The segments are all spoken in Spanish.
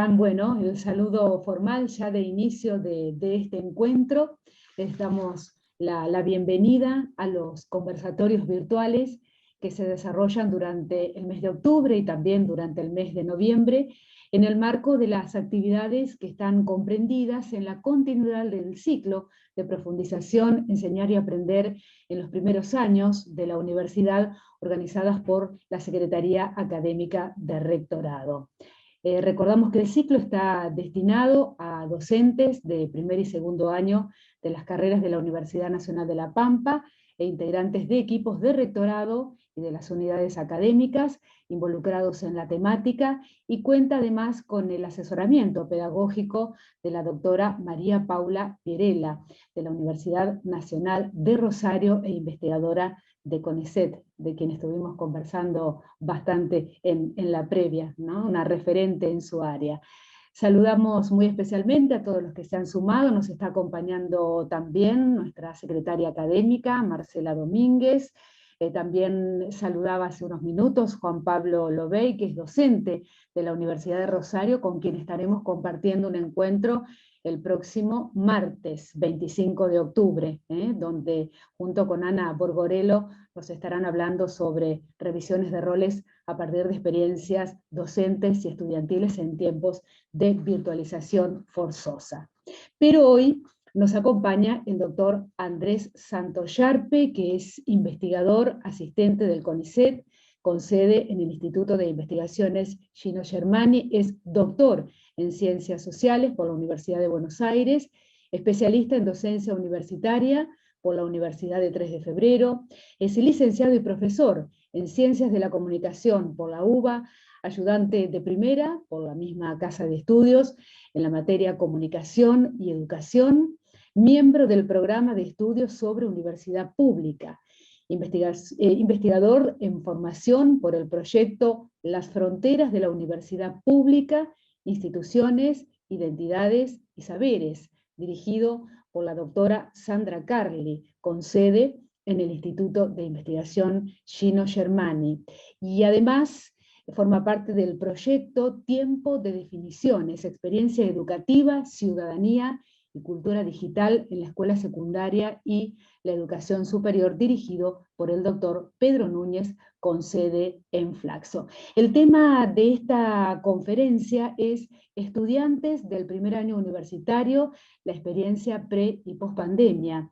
están? Bueno, el saludo formal ya de inicio de este encuentro. Les damos la bienvenida a los conversatorios virtuales que se desarrollan durante el mes de octubre y también durante el mes de noviembre, en el marco de las actividades que están comprendidas en la continuidad del ciclo de profundización, enseñar y aprender en los primeros años de la universidad, organizadas por la Secretaría Académica de Rectorado. Recordamos que el ciclo está destinado a docentes de primer y segundo año de las carreras de la Universidad Nacional de La Pampa e integrantes de equipos de rectorado y de las unidades académicas involucrados en la temática, y cuenta además con el asesoramiento pedagógico de la doctora María Paula Pierella, de la Universidad Nacional de Rosario e investigadora de CONICET, de quien estuvimos conversando bastante en la previa, ¿no? Una referente en su área. Saludamos muy especialmente a todos los que se han sumado. Nos está acompañando también nuestra secretaria académica, Marcela Domínguez. También saludaba hace unos minutos Juan Pablo Lobey, que es docente de la Universidad de Rosario, con quien estaremos compartiendo un encuentro el próximo martes 25 de octubre, donde junto con Ana Borgorello nos estarán hablando sobre revisiones de roles a partir de experiencias docentes y estudiantiles en tiempos de virtualización forzosa. Pero hoy nos acompaña el doctor Andrés Santollarpe, que es investigador asistente del CONICET, con sede en el Instituto de Investigaciones Gino Germani, es doctor en Ciencias Sociales por la Universidad de Buenos Aires, especialista en docencia universitaria por la Universidad de 3 de Febrero, es licenciado y profesor en Ciencias de la Comunicación por la UBA, ayudante de primera por la misma Casa de Estudios en la materia Comunicación y Educación, miembro del programa de estudios sobre universidad pública, investigador en formación por el proyecto Las Fronteras de la Universidad Pública, Instituciones, Identidades y Saberes, dirigido por la doctora Sandra Carli, con sede en el Instituto de Investigación Gino Germani. Y además forma parte del proyecto Tiempo de Definiciones, Experiencia Educativa, Ciudadanía y Cultura Digital en la Escuela Secundaria y la Educación Superior, dirigido por el doctor Pedro Núñez, con sede en Flaxo. El tema de esta conferencia es estudiantes del primer año universitario, la experiencia pre- y post-pandemia.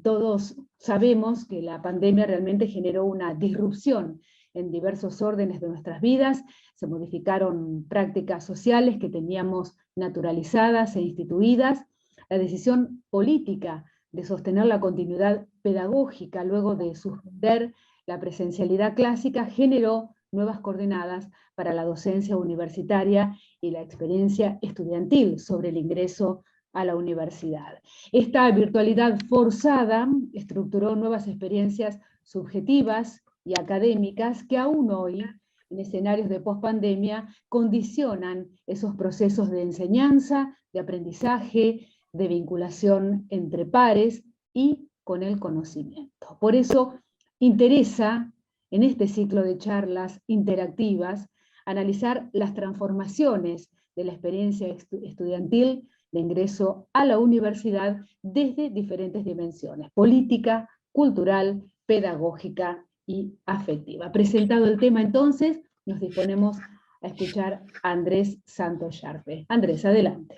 Todos sabemos que la pandemia realmente generó una disrupción en diversos órdenes de nuestras vidas, se modificaron prácticas sociales que teníamos naturalizadas e instituidas, la decisión política de sostener la continuidad pedagógica luego de suspender la presencialidad clásica generó nuevas coordenadas para la docencia universitaria y la experiencia estudiantil sobre el ingreso a la universidad. Esta virtualidad forzada estructuró nuevas experiencias subjetivas y académicas que aún hoy, en escenarios de pospandemia, condicionan esos procesos de enseñanza, de aprendizaje, de vinculación entre pares y con el conocimiento. Por eso interesa, en este ciclo de charlas interactivas, analizar las transformaciones de la experiencia estudiantil de ingreso a la universidad desde diferentes dimensiones: política, cultural, pedagógica y afectiva. Presentado el tema, entonces, nos disponemos a escuchar a Andrés Santollarpe. Andrés, adelante.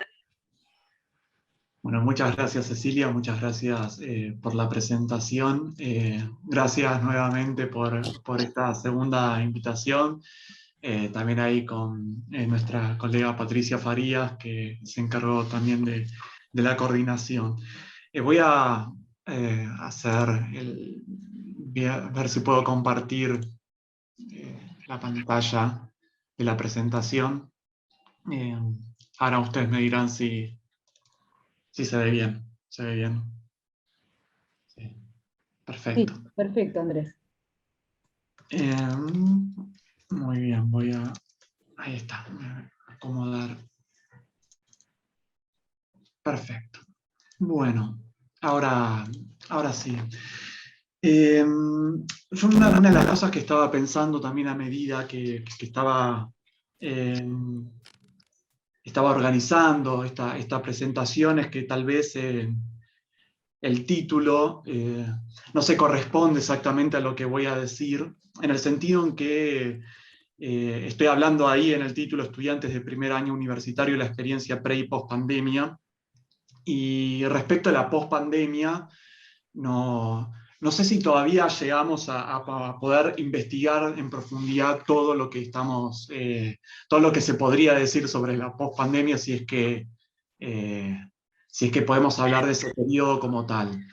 Bueno, muchas gracias Cecilia, muchas gracias por la presentación. Gracias nuevamente por esta segunda invitación. También ahí con nuestra colega Patricia Farías, que se encargó también de la coordinación. Voy a ver si puedo compartir la pantalla de la presentación. Ahora ustedes me dirán si se ve bien. ¿Se ve bien? Sí. Perfecto. Sí, perfecto, Andrés. Muy bien, ahí está, voy a acomodar. Perfecto. Bueno, ahora sí. Yo una de las cosas que estaba pensando también a medida que estaba estaba organizando esta presentación es que tal vez el título no se corresponde exactamente a lo que voy a decir, en el sentido en que estoy hablando ahí en el título Estudiantes de primer año universitario, la experiencia pre y post pandemia, y respecto a la post pandemia, no sé si todavía llegamos a poder investigar en profundidad todo lo que todo lo que se podría decir sobre la post-pandemia, si es que podemos hablar de ese periodo como tal.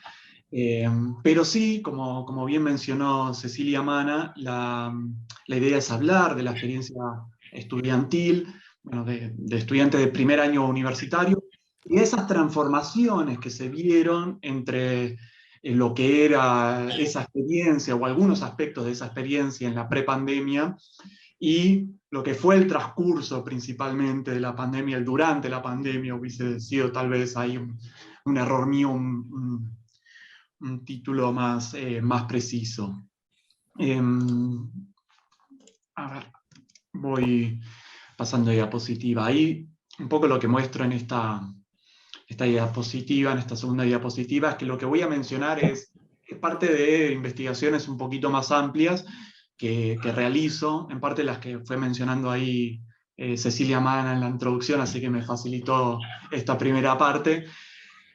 Pero sí, como bien mencionó Cecilia Mana, la idea es hablar de la experiencia estudiantil, bueno, de estudiantes de primer año universitario, y esas transformaciones que se vieron entre lo que era esa experiencia o algunos aspectos de esa experiencia en la prepandemia y lo que fue el transcurso principalmente de la pandemia, el durante la pandemia, hubiese sido tal vez ahí un error mío, un título más preciso. A ver, voy pasando diapositiva. Ahí un poco lo que muestro en esta diapositiva, en esta segunda diapositiva, es que lo que voy a mencionar es parte de investigaciones un poquito más amplias que realizo, en parte las que fue mencionando ahí Cecilia Mana en la introducción, así que me facilitó esta primera parte,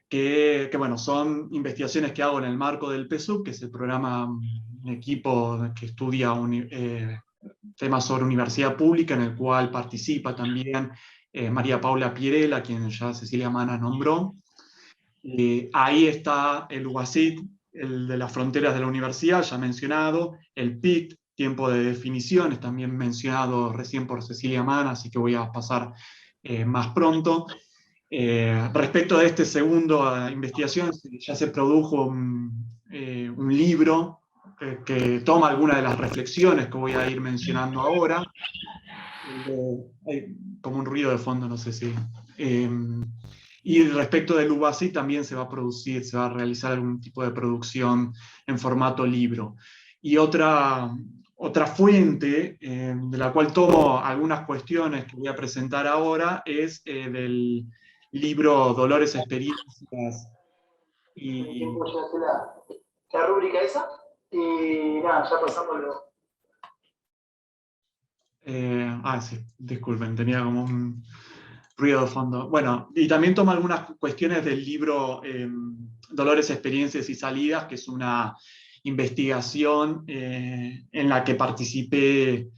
que bueno, son investigaciones que hago en el marco del PSUC, que es el programa, un equipo que estudia temas sobre universidad pública, en el cual participa también María Paula Pierela, a quien ya Cecilia Mana nombró. Ahí está el UASIT, el de las fronteras de la universidad, ya mencionado, el PICT, tiempo de definiciones, también mencionado recién por Cecilia Mana, así que voy a pasar más pronto. Respecto de esta segunda investigación, ya se produjo un libro que toma algunas de las reflexiones que voy a ir mencionando ahora. Hay como un ruido de fondo, no sé si. Y respecto del UBASI también se va a realizar algún tipo de producción en formato libro. Y otra fuente de la cual tomo algunas cuestiones que voy a presentar ahora es del libro Dolores Experiencias. Y tiempo ya hace la rúbrica esa. Y nada, ya pasámoslo. Sí, disculpen, tenía como un ruido de fondo. Bueno, y también toma algunas cuestiones del libro Dolores, Experiencias y Salidas, que es una investigación en la que participé,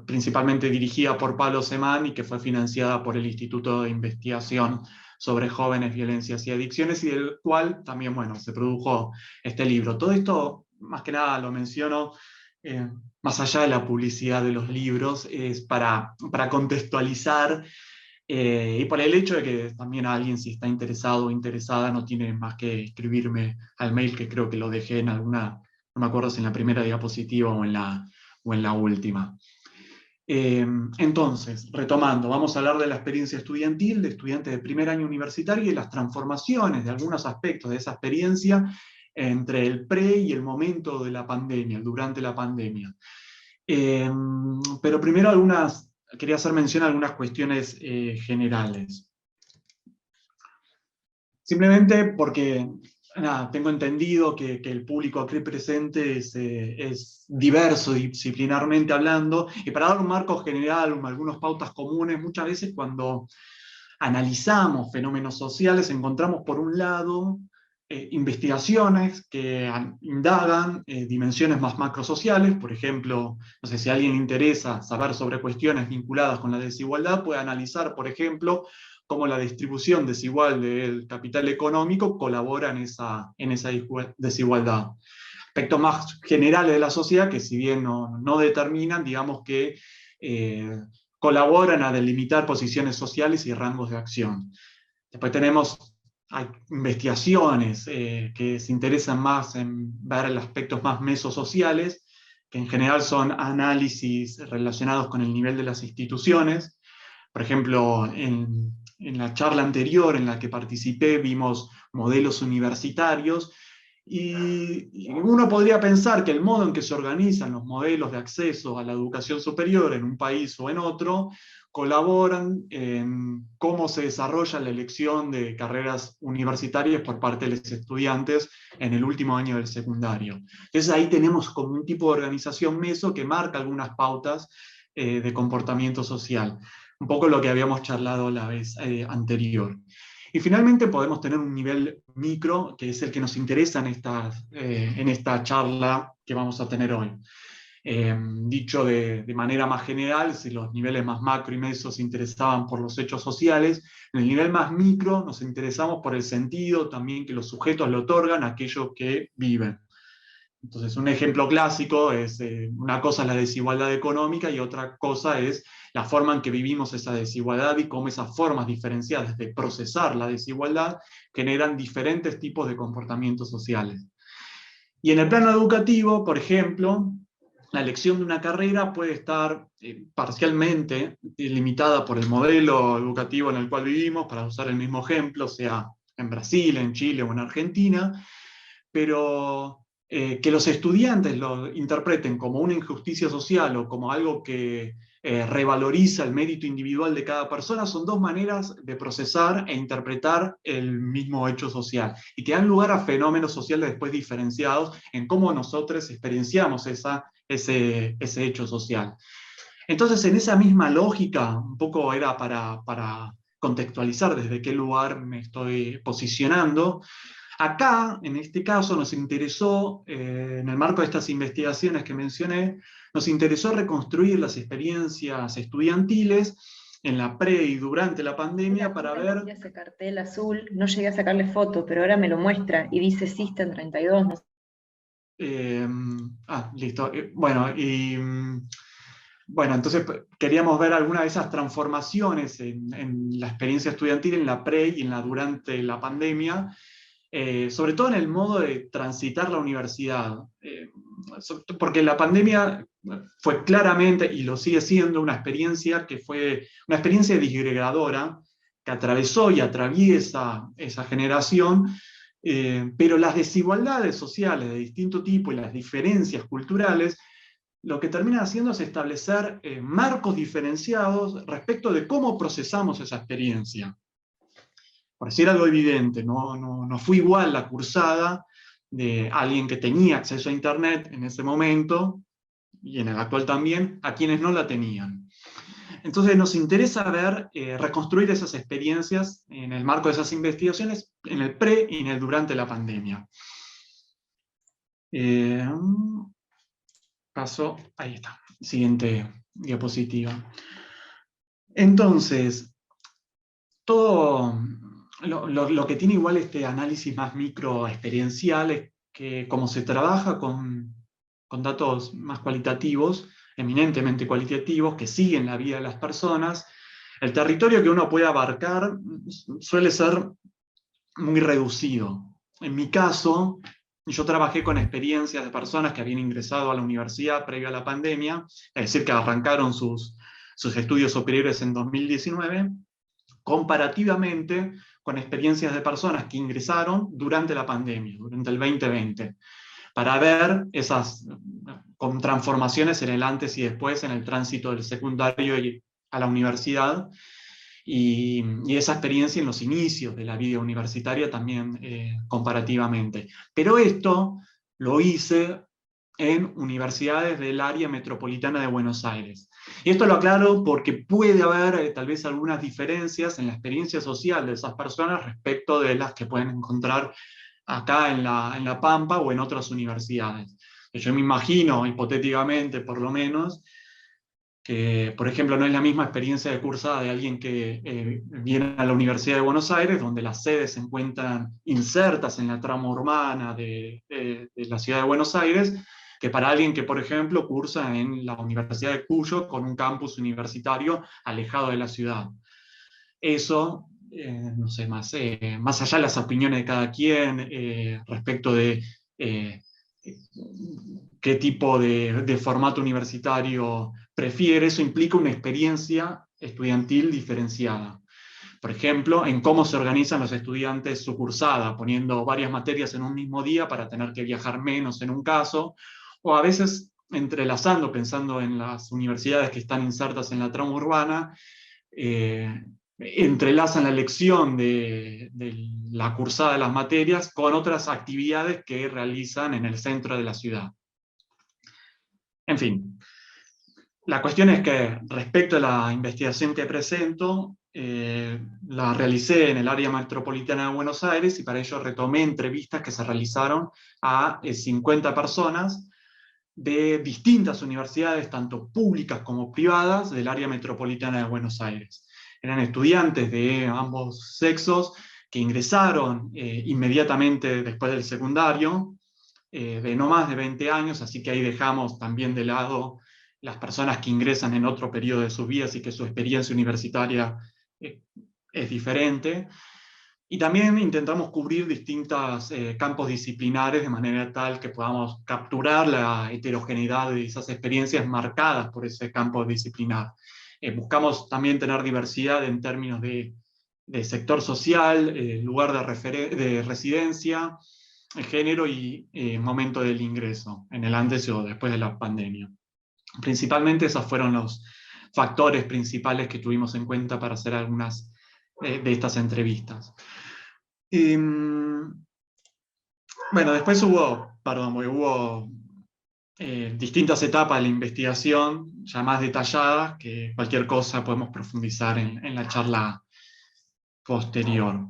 principalmente dirigida por Pablo Semán y que fue financiada por el Instituto de Investigación sobre Jóvenes, Violencias y Adicciones, y del cual también, bueno, se produjo este libro. Todo esto, más que nada, lo menciono más allá de la publicidad de los libros, es para contextualizar y por el hecho de que también alguien, si está interesado o interesada, no tiene más que escribirme al mail, que creo que lo dejé en alguna, no me acuerdo si en la primera diapositiva o en la última. Entonces, retomando, vamos a hablar de la experiencia estudiantil, de estudiantes de primer año universitario y las transformaciones de algunos aspectos de esa experiencia entre el pre y el momento de la pandemia, durante la pandemia. Pero primero quería hacer mención a algunas cuestiones generales. Simplemente porque tengo entendido que el público aquí presente es diverso disciplinarmente hablando, y para dar un marco general, algunas pautas comunes, muchas veces cuando analizamos fenómenos sociales encontramos por un lado investigaciones que indagan dimensiones más macrosociales. Por ejemplo, no sé, si a alguien le interesa saber sobre cuestiones vinculadas con la desigualdad, puede analizar, por ejemplo, cómo la distribución desigual del capital económico colabora en esa desigualdad. Aspectos más generales de la sociedad que, si bien no determinan, digamos que colaboran a delimitar posiciones sociales y rangos de acción. Después hay investigaciones que se interesan más en ver los aspectos más mesosociales, que en general son análisis relacionados con el nivel de las instituciones. Por ejemplo, en la charla anterior en la que participé vimos modelos universitarios, y uno podría pensar que el modo en que se organizan los modelos de acceso a la educación superior en un país o en otro colaboran en cómo se desarrolla la elección de carreras universitarias por parte de los estudiantes en el último año del secundario. Entonces ahí tenemos como un tipo de organización meso que marca algunas pautas de comportamiento social. Un poco lo que habíamos charlado la vez anterior. Y finalmente podemos tener un nivel micro, que es el que nos interesa en esta charla que vamos a tener hoy. Dicho de manera más general, si los niveles más macro y meso se interesaban por los hechos sociales, en el nivel más micro nos interesamos por el sentido también que los sujetos le otorgan a aquello que viven. Entonces, un ejemplo clásico es, una cosa es la desigualdad económica y otra cosa es la forma en que vivimos esa desigualdad y cómo esas formas diferenciadas de procesar la desigualdad generan diferentes tipos de comportamientos sociales. Y en el plano educativo, por ejemplo, la elección de una carrera puede estar parcialmente limitada por el modelo educativo en el cual vivimos, para usar el mismo ejemplo, sea en Brasil, en Chile o en Argentina, pero que los estudiantes lo interpreten como una injusticia social o como algo que revaloriza el mérito individual de cada persona, son dos maneras de procesar e interpretar el mismo hecho social, y que dan lugar a fenómenos sociales después diferenciados en cómo nosotros experienciamos ese hecho social. Entonces, en esa misma lógica, un poco era para contextualizar desde qué lugar me estoy posicionando. Acá, en este caso, nos interesó, en el marco de estas investigaciones que mencioné, nos interesó reconstruir las experiencias estudiantiles en la pre y durante la pandemia para ver... Ese cartel azul, no llegué a sacarle foto, pero ahora me lo muestra y dice System 32. No sé. Listo. Bueno, entonces queríamos ver alguna de esas transformaciones en la experiencia estudiantil en la pre y en la durante la pandemia, sobre todo en el modo de transitar la universidad, porque la pandemia fue claramente, y lo sigue siendo, una experiencia que fue una experiencia disgregadora, que atravesó y atraviesa esa generación, pero las desigualdades sociales de distinto tipo y las diferencias culturales lo que terminan haciendo es establecer marcos diferenciados respecto de cómo procesamos esa experiencia. Por decir algo evidente, no fue igual la cursada de alguien que tenía acceso a Internet en ese momento, y en el actual también, a quienes no la tenían. Entonces nos interesa ver, reconstruir esas experiencias en el marco de esas investigaciones, en el pre y en el durante la pandemia. Paso, ahí está, siguiente diapositiva. Entonces, todo lo que tiene igual este análisis más micro experiencial es que como se trabaja con datos más cualitativos, eminentemente cualitativos, que siguen la vida de las personas, el territorio que uno puede abarcar suele ser muy reducido. En mi caso, yo trabajé con experiencias de personas que habían ingresado a la universidad previo a la pandemia, es decir, que arrancaron sus estudios superiores en 2019, comparativamente con experiencias de personas que ingresaron durante la pandemia, durante el 2020, para ver esas con transformaciones en el antes y después, en el tránsito del secundario a la universidad, y esa experiencia en los inicios de la vida universitaria también comparativamente. Pero esto lo hice en universidades del área metropolitana de Buenos Aires. Y esto lo aclaro porque puede haber tal vez algunas diferencias en la experiencia social de esas personas respecto de las que pueden encontrar acá en la Pampa o en otras universidades. Yo me imagino, hipotéticamente por lo menos, que, por ejemplo, no es la misma experiencia de cursada de alguien que viene a la Universidad de Buenos Aires, donde las sedes se encuentran insertas en la trama urbana de la ciudad de Buenos Aires, que para alguien que, por ejemplo, cursa en la Universidad de Cuyo, con un campus universitario alejado de la ciudad. Eso, no sé, más allá de las opiniones de cada quien respecto de qué tipo de formato universitario prefiere, eso implica una experiencia estudiantil diferenciada. Por ejemplo, en cómo se organizan los estudiantes su cursada, poniendo varias materias en un mismo día para tener que viajar menos en un caso, o a veces entrelazando, pensando en las universidades que están insertas en la trama urbana, entrelazan la elección de la cursada de las materias con otras actividades que realizan en el centro de la ciudad. En fin, la cuestión es que respecto a la investigación que presento, la realicé en el área metropolitana de Buenos Aires y para ello retomé entrevistas que se realizaron a 50 personas de distintas universidades, tanto públicas como privadas, del área metropolitana de Buenos Aires. Eran estudiantes de ambos sexos que ingresaron inmediatamente después del secundario, de no más de 20 años, así que ahí dejamos también de lado las personas que ingresan en otro periodo de sus vidas y que su experiencia universitaria es diferente. Y también intentamos cubrir distintos campos disciplinares de manera tal que podamos capturar la heterogeneidad de esas experiencias marcadas por ese campo disciplinar. Buscamos también tener diversidad en términos de sector social, lugar de residencia, género y momento del ingreso, en el antes o después de la pandemia. Principalmente esos fueron los factores principales que tuvimos en cuenta para hacer algunas de estas entrevistas. Bueno, después hubo distintas etapas de la investigación, ya más detalladas, que cualquier cosa podemos profundizar en la charla posterior.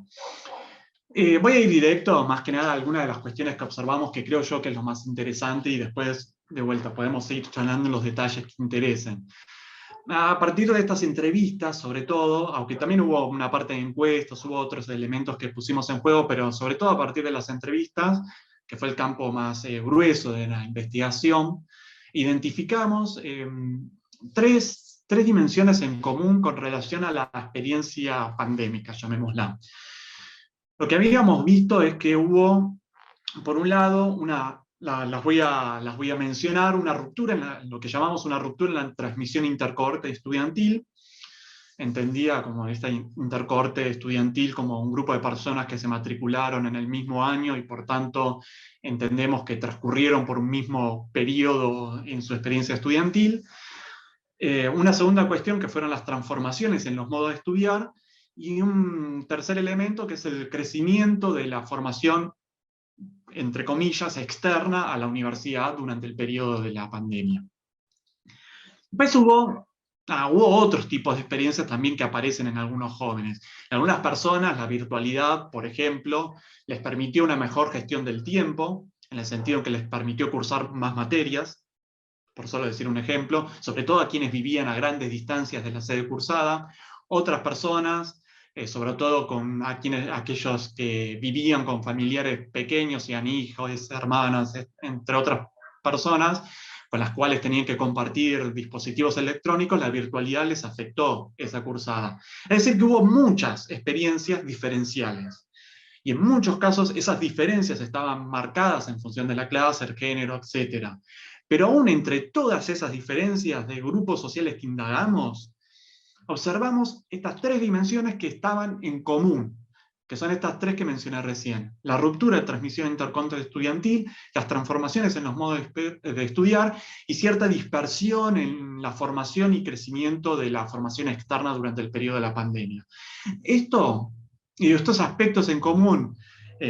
Voy a ir directo, más que nada, a algunas de las cuestiones que observamos, que creo yo que es lo más interesante, y después, de vuelta, podemos seguir charlando en los detalles que interesen. A partir de estas entrevistas, sobre todo, aunque también hubo una parte de encuestas, hubo otros elementos que pusimos en juego, pero sobre todo a partir de las entrevistas, que fue el campo más grueso de la investigación, identificamos tres dimensiones en común con relación a la experiencia pandémica, llamémosla. Lo que habíamos visto es que hubo, por un lado, las voy a mencionar, una ruptura, lo que llamamos una ruptura en la transmisión intercohorte estudiantil, entendida como esta intercohorte estudiantil como un grupo de personas que se matricularon en el mismo año y por tanto entendemos que transcurrieron por un mismo periodo en su experiencia estudiantil. Una segunda cuestión que fueron las transformaciones en los modos de estudiar, y un tercer elemento que es el crecimiento de la formación, entre comillas, externa a la universidad durante el periodo de la pandemia. Después hubo otros tipos de experiencias también que aparecen en algunos jóvenes. En algunas personas la virtualidad, por ejemplo, les permitió una mejor gestión del tiempo, en el sentido que les permitió cursar más materias, por solo decir un ejemplo, sobre todo a quienes vivían a grandes distancias de la sede cursada. Otras personas, sobre todo aquellos que vivían con familiares pequeños, sean hijos, hermanas, entre otras personas, con las cuales tenían que compartir dispositivos electrónicos, la virtualidad les afectó esa cursada. Es decir, que hubo muchas experiencias diferenciales. Y en muchos casos esas diferencias estaban marcadas en función de la clase, el género, etc. Pero aún entre todas esas diferencias de grupos sociales que indagamos, observamos estas tres dimensiones que estaban en común, que son estas tres que mencioné recién: la ruptura de transmisión intercohorte estudiantil, las transformaciones en los modos de estudiar y cierta dispersión en la formación y crecimiento de la formación externa durante el periodo de la pandemia. Estos aspectos en común,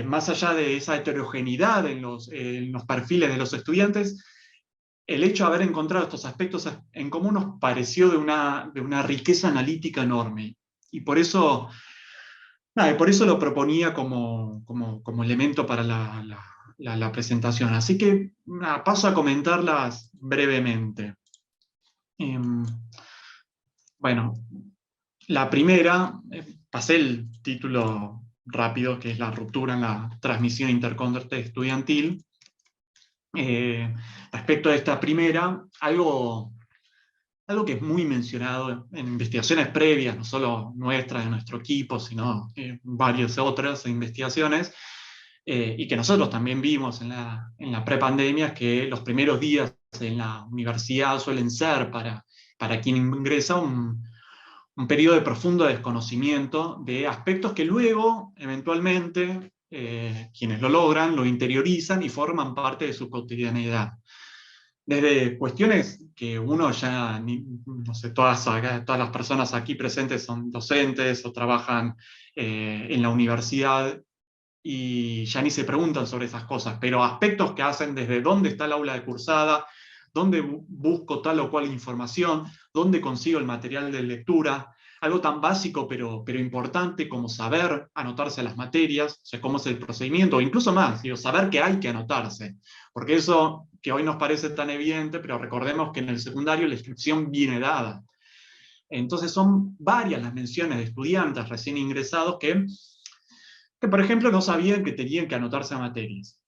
más allá de esa heterogeneidad en los perfiles de los estudiantes, el hecho de haber encontrado estos aspectos en común nos pareció de una riqueza analítica enorme. Y por eso lo proponía como elemento para la presentación. Así que paso a comentarlas brevemente. Bueno, la primera, pasé el título rápido, que es la ruptura en la transmisión intercohorte estudiantil. Respecto a esta primera, algo que es muy mencionado en investigaciones previas, no solo nuestras, de nuestro equipo, sino varias otras investigaciones, y que nosotros también vimos en la prepandemia, es que los primeros días en la universidad suelen ser para quien ingresa un periodo de profundo desconocimiento de aspectos que luego, eventualmente, quienes lo logran, lo interiorizan y forman parte de su cotidianidad. desde cuestiones que uno ya, no sé, todas las personas aquí presentes son docentes o trabajan en la universidad, y ya ni se preguntan sobre esas cosas, pero aspectos que hacen desde dónde está el aula de cursada, dónde busco tal o cual información, dónde consigo el material de lectura, algo tan básico pero importante como saber anotarse a las materias, o sea, cómo es el procedimiento, o incluso más, digo, saber que hay que anotarse, porque eso que hoy nos parece tan evidente, pero recordemos que en el secundario la inscripción viene dada. Entonces son varias las menciones de estudiantes recién ingresados que por ejemplo no sabían que tenían que anotarse a materias.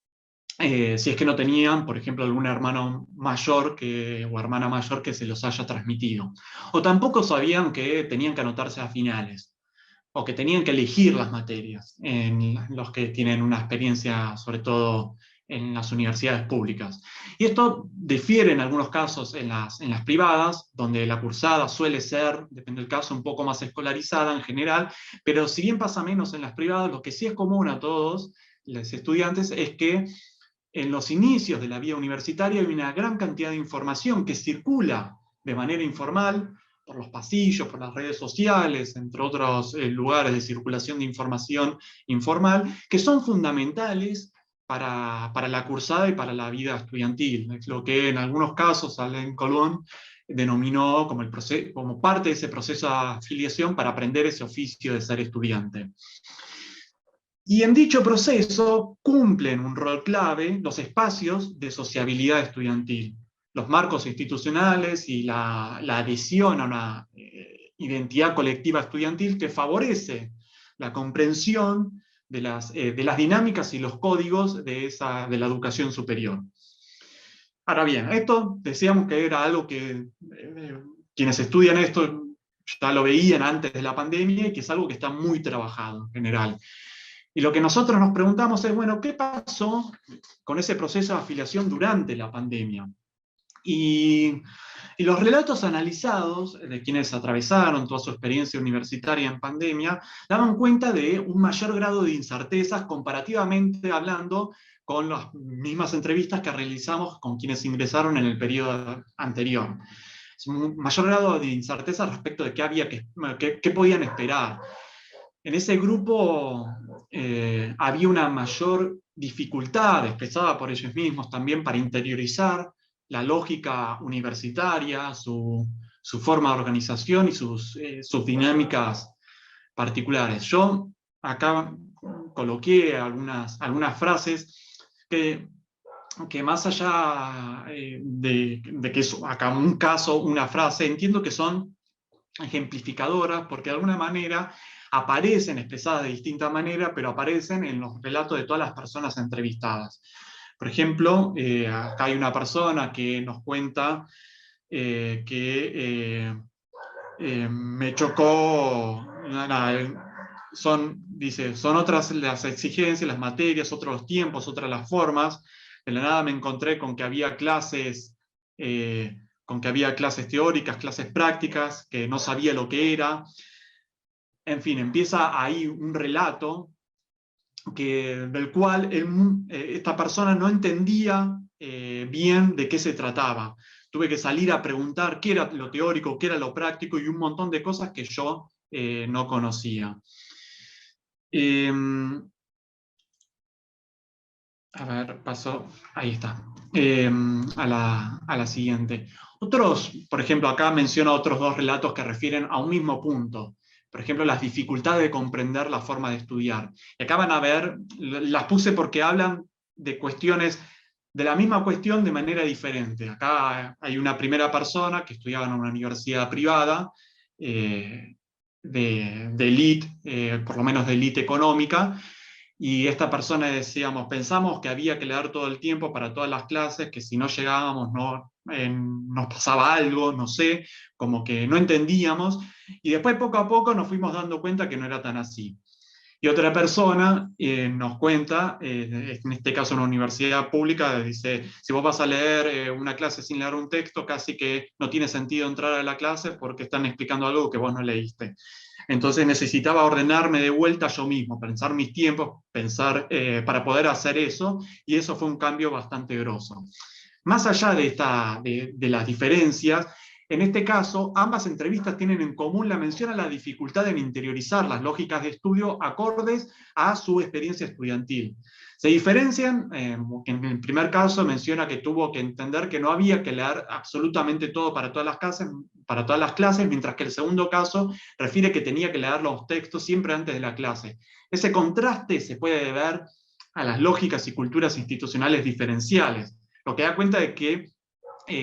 Si es que no tenían, por ejemplo, algún hermano mayor o hermana mayor que se los haya transmitido. O tampoco sabían que tenían que anotarse a finales, o que tenían que elegir las materias, en los que tienen una experiencia, sobre todo en las universidades públicas. Y esto difiere en algunos casos en las privadas, donde la cursada suele ser, depende del caso, un poco más escolarizada en general, pero si bien pasa menos en las privadas, lo que sí es común a todos los estudiantes es que en los inicios de la vida universitaria hay una gran cantidad de información que circula de manera informal, por los pasillos, por las redes sociales, entre otros lugares de circulación de información informal, que son fundamentales para la cursada y para la vida estudiantil. Es lo que en algunos casos Alain Colón denominó como parte de ese proceso de afiliación para aprender ese oficio de ser estudiante. Y en dicho proceso cumplen un rol clave los espacios de sociabilidad estudiantil, los marcos institucionales y la adhesión a una identidad colectiva estudiantil que favorece la comprensión de las dinámicas y los códigos de la educación superior. Ahora bien, esto decíamos que era algo que quienes estudian esto ya lo veían antes de la pandemia y que es algo que está muy trabajado en general. Y lo que nosotros nos preguntamos es, bueno, ¿qué pasó con ese proceso de afiliación durante la pandemia? Y los relatos analizados de quienes atravesaron toda su experiencia universitaria en pandemia daban cuenta de un mayor grado de incertezas comparativamente hablando con las mismas entrevistas que realizamos con quienes ingresaron en el periodo anterior. Es un mayor grado de incerteza respecto de qué podían esperar. En ese grupo había una mayor dificultad expresada por ellos mismos también para interiorizar la lógica universitaria, su forma de organización y sus dinámicas particulares. Yo acá coloqué algunas frases que más allá de que es acá un caso, una frase, entiendo que son ejemplificadoras porque de alguna manera aparecen expresadas de distinta manera, pero aparecen en los relatos de todas las personas entrevistadas. Por ejemplo, acá hay una persona que nos cuenta que me chocó, son otras las exigencias, las materias, otros los tiempos, otras las formas. De la nada me encontré con que había clases teóricas, clases prácticas, que no sabía lo que era. En fin, empieza ahí un relato del cual esta persona no entendía bien de qué se trataba. Tuve que salir a preguntar qué era lo teórico, qué era lo práctico y un montón de cosas que yo no conocía. A ver, paso, ahí está, a la siguiente. Por ejemplo, acá menciono otros dos relatos que refieren a un mismo punto. Por ejemplo, las dificultades de comprender la forma de estudiar. Y acá van a ver, las puse porque hablan de cuestiones, de la misma cuestión de manera diferente. Acá hay una primera persona que estudiaba en una universidad privada, de élite, por lo menos de élite económica, y esta persona decíamos, pensamos que había que leer todo el tiempo para todas las clases, que si no llegábamos nos pasaba algo, no sé, como que no entendíamos, y después poco a poco nos fuimos dando cuenta que no era tan así. Y otra persona nos cuenta, en este caso una universidad pública, dice, si vos vas a leer una clase sin leer un texto, casi que no tiene sentido entrar a la clase porque están explicando algo que vos no leíste. Entonces necesitaba ordenarme de vuelta yo mismo, pensar mis tiempos, para poder hacer eso, y eso fue un cambio bastante grosso. Más allá de las diferencias, en este caso, ambas entrevistas tienen en común la mención a la dificultad en interiorizar las lógicas de estudio acordes a su experiencia estudiantil. Se diferencian, en el primer caso menciona que tuvo que entender que no había que leer absolutamente todo para todas las clases, mientras que el segundo caso refiere que tenía que leer los textos siempre antes de la clase. Ese contraste se puede deber a las lógicas y culturas institucionales diferenciales, lo que da cuenta de que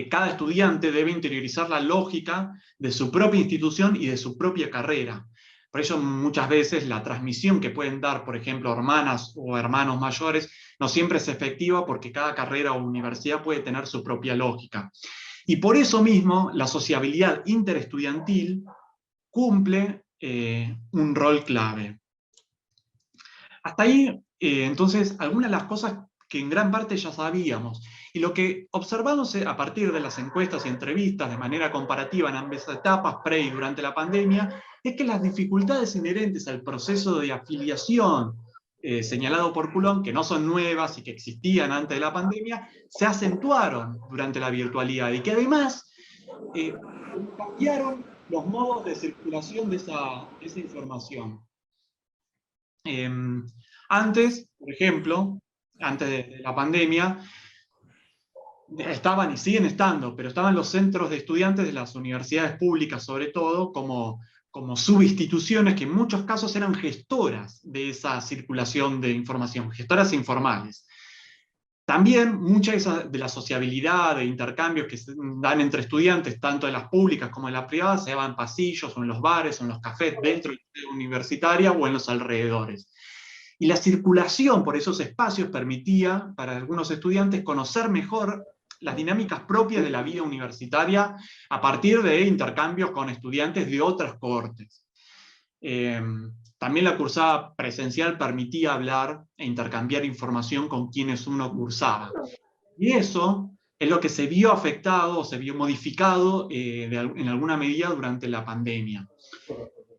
cada estudiante debe interiorizar la lógica de su propia institución y de su propia carrera. Por ello, muchas veces la transmisión que pueden dar, por ejemplo, hermanas o hermanos mayores, no siempre es efectiva porque cada carrera o universidad puede tener su propia lógica. Y por eso mismo, la sociabilidad interestudiantil cumple un rol clave. Hasta ahí, entonces, algunas de las cosas que en gran parte ya sabíamos. Y lo que observamos a partir de las encuestas y entrevistas de manera comparativa en ambas etapas, pre y durante la pandemia, es que las dificultades inherentes al proceso de afiliación señalado por Coulon, que no son nuevas y que existían antes de la pandemia, se acentuaron durante la virtualidad y que además cambiaron los modos de circulación de esa información. Antes, por ejemplo, antes de la pandemia, estaban y siguen estando, pero estaban los centros de estudiantes de las universidades públicas, sobre todo, como subinstituciones que en muchos casos eran gestoras de esa circulación de información, gestoras informales. También mucha de la sociabilidad, de intercambios que se dan entre estudiantes, tanto de las públicas como de las privadas, se daban en pasillos, o en los bares, o en los cafés, dentro de la ciudad universitaria o en los alrededores. Y la circulación por esos espacios permitía, para algunos estudiantes, conocer mejor las dinámicas propias de la vida universitaria a partir de intercambios con estudiantes de otras cohortes. También la cursada presencial permitía hablar e intercambiar información con quienes uno cursaba. Y eso es lo que se vio afectado o se vio modificado en alguna medida durante la pandemia.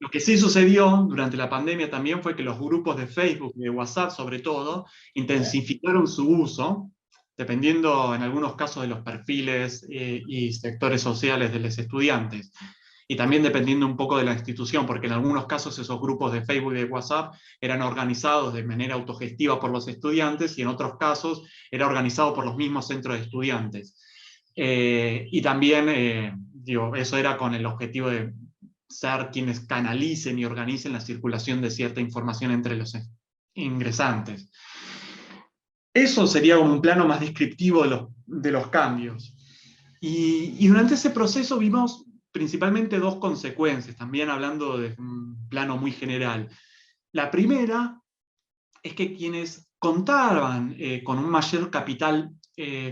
Lo que sí sucedió durante la pandemia también fue que los grupos de Facebook y de WhatsApp, sobre todo, intensificaron su uso, dependiendo en algunos casos de los perfiles y sectores sociales de los estudiantes. Y también dependiendo un poco de la institución, porque en algunos casos esos grupos de Facebook y de WhatsApp eran organizados de manera autogestiva por los estudiantes y en otros casos era organizado por los mismos centros de estudiantes. Y también, eso era con el objetivo de ser quienes canalicen y organicen la circulación de cierta información entre los ingresantes. Eso sería un plano más descriptivo de los cambios. Y durante ese proceso vimos principalmente dos consecuencias, también hablando de un plano muy general. La primera es que quienes contaban con un mayor capital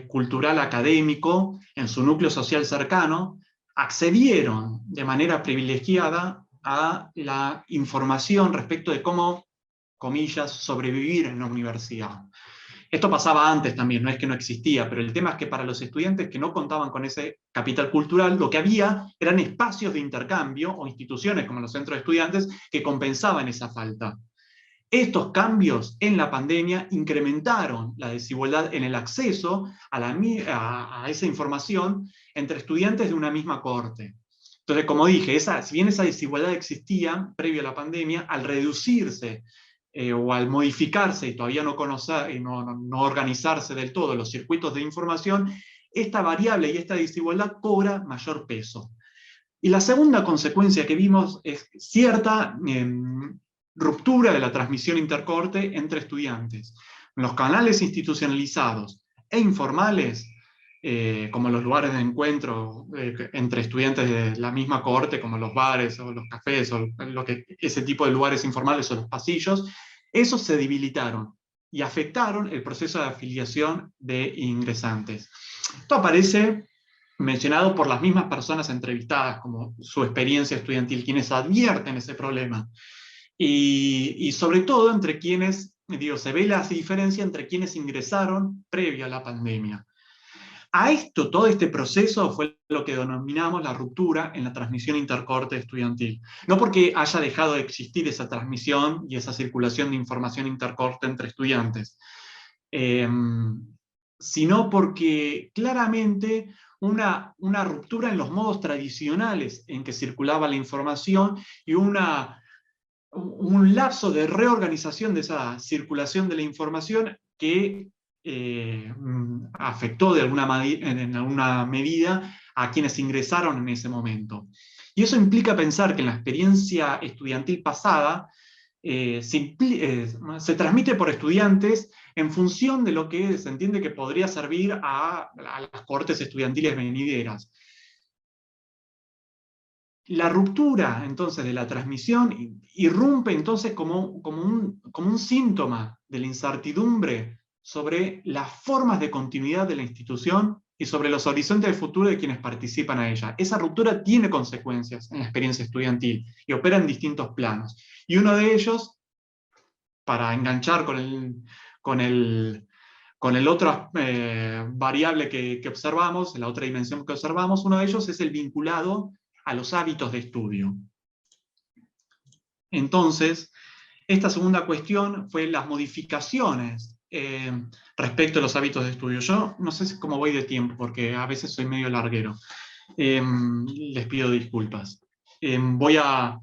cultural académico en su núcleo social cercano, accedieron de manera privilegiada a la información respecto de cómo, comillas, sobrevivir en la universidad. Esto pasaba antes también, no es que no existía, pero el tema es que para los estudiantes que no contaban con ese capital cultural, lo que había eran espacios de intercambio o instituciones como los centros de estudiantes que compensaban esa falta. Estos cambios en la pandemia incrementaron la desigualdad en el acceso a esa información entre estudiantes de una misma cohorte. Entonces, como dije, si bien esa desigualdad existía previo a la pandemia, al reducirse o al modificarse y todavía no organizarse del todo los circuitos de información, esta variable y esta desigualdad cobra mayor peso. Y la segunda consecuencia que vimos es cierta ruptura de la transmisión intercohorte entre estudiantes. Los canales institucionalizados e informales, como los lugares de encuentro entre estudiantes de la misma cohorte, como los bares o los cafés, o ese tipo de lugares informales o los pasillos, esos se debilitaron y afectaron el proceso de afiliación de ingresantes. Esto aparece mencionado por las mismas personas entrevistadas, como su experiencia estudiantil, quienes advierten ese problema. Y sobre todo entre quienes, se ve la diferencia entre quienes ingresaron previo a la pandemia. A esto, todo este proceso fue lo que denominamos la ruptura en la transmisión intercohorte estudiantil. No porque haya dejado de existir esa transmisión y esa circulación de información intercohorte entre estudiantes, sino porque claramente una ruptura en los modos tradicionales en que circulaba la información y un lapso de reorganización de esa circulación de la información que afectó en alguna medida a quienes ingresaron en ese momento. Y eso implica pensar que en la experiencia estudiantil pasada se transmite por estudiantes en función de lo que se entiende que podría servir a las cortes estudiantiles venideras. La ruptura, entonces, de la transmisión irrumpe, entonces, como un síntoma de la incertidumbre sobre las formas de continuidad de la institución y sobre los horizontes de futuro de quienes participan a ella. Esa ruptura tiene consecuencias en la experiencia estudiantil y opera en distintos planos. Y uno de ellos, para enganchar con el otro variable que observamos, la otra dimensión que observamos, uno de ellos es el vinculado a los hábitos de estudio. Entonces, esta segunda cuestión fue las modificaciones respecto a los hábitos de estudio. Yo no sé cómo voy de tiempo, porque a veces soy medio larguero. Les pido disculpas. Voy a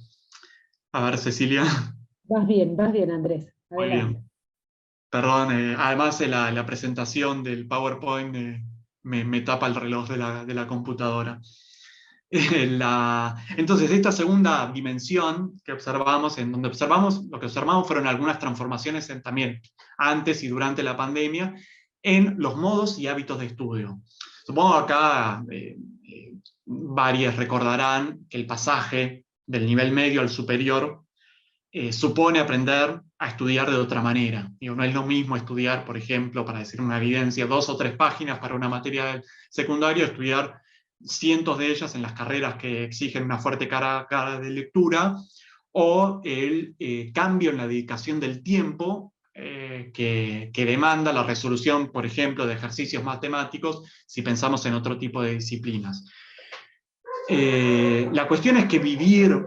ver, Cecilia. Vas bien, Andrés. Adelante. Muy bien. Perdón, además la presentación del PowerPoint me tapa el reloj de la computadora. Entonces, esta segunda dimensión que observamos, lo que observamos fueron algunas transformaciones también antes y durante la pandemia en los modos y hábitos de estudio. Supongo acá varios recordarán que el pasaje del nivel medio al superior supone aprender a estudiar de otra manera. No es lo mismo estudiar, por ejemplo, para decir una evidencia, 2 o 3 páginas para una materia secundaria, estudiar cientos de ellas en las carreras que exigen una fuerte carga de lectura, o el cambio en la dedicación del tiempo que demanda la resolución, por ejemplo, de ejercicios matemáticos, si pensamos en otro tipo de disciplinas. La cuestión es que vivir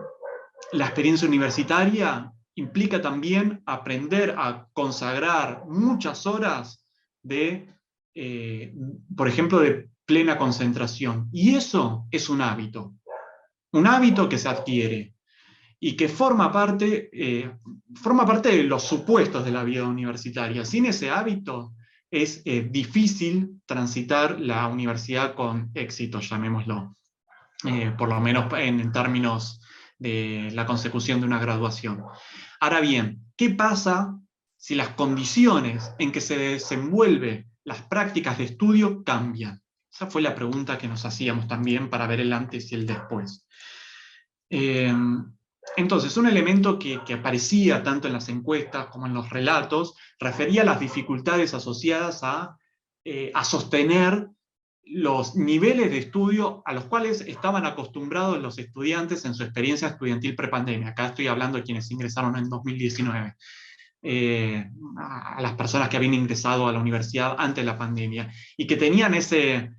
la experiencia universitaria implica también aprender a consagrar muchas horas por ejemplo, de plena concentración. Y eso es un hábito que se adquiere y que forma parte de los supuestos de la vida universitaria. Sin ese hábito es difícil transitar la universidad con éxito, llamémoslo, por lo menos en términos de la consecución de una graduación. Ahora bien, ¿qué pasa si las condiciones en que se desenvuelven las prácticas de estudio cambian? Esa fue la pregunta que nos hacíamos también para ver el antes y el después. Entonces, un elemento que aparecía tanto en las encuestas como en los relatos refería a las dificultades asociadas a sostener los niveles de estudio a los cuales estaban acostumbrados los estudiantes en su experiencia estudiantil prepandemia. Acá estoy hablando de quienes ingresaron en 2019. A las personas que habían ingresado a la universidad antes de la pandemia y que tenían esa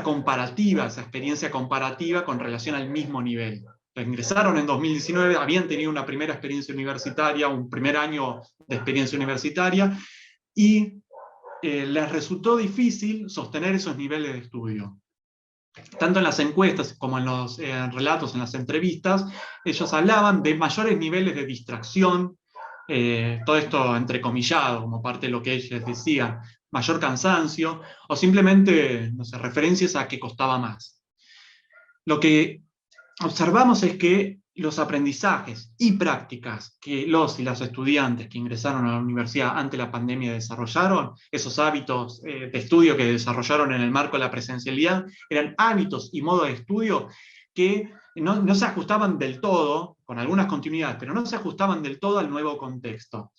comparativa, esa experiencia comparativa con relación al mismo nivel. Ingresaron en 2019, habían tenido una primera experiencia universitaria, un primer año de experiencia universitaria, y les resultó difícil sostener esos niveles de estudio. Tanto en las encuestas como en los relatos, en las entrevistas, ellos hablaban de mayores niveles de distracción, todo esto entrecomillado, como parte de lo que ellos decían, mayor cansancio, o simplemente, no sé, referencias a que costaba más. Lo que observamos es que los aprendizajes y prácticas que los y las estudiantes que ingresaron a la universidad ante la pandemia desarrollaron, esos hábitos de estudio que desarrollaron en el marco de la presencialidad, eran hábitos y modos de estudio que no se ajustaban del todo, con algunas continuidades, pero no se ajustaban del todo al nuevo contexto.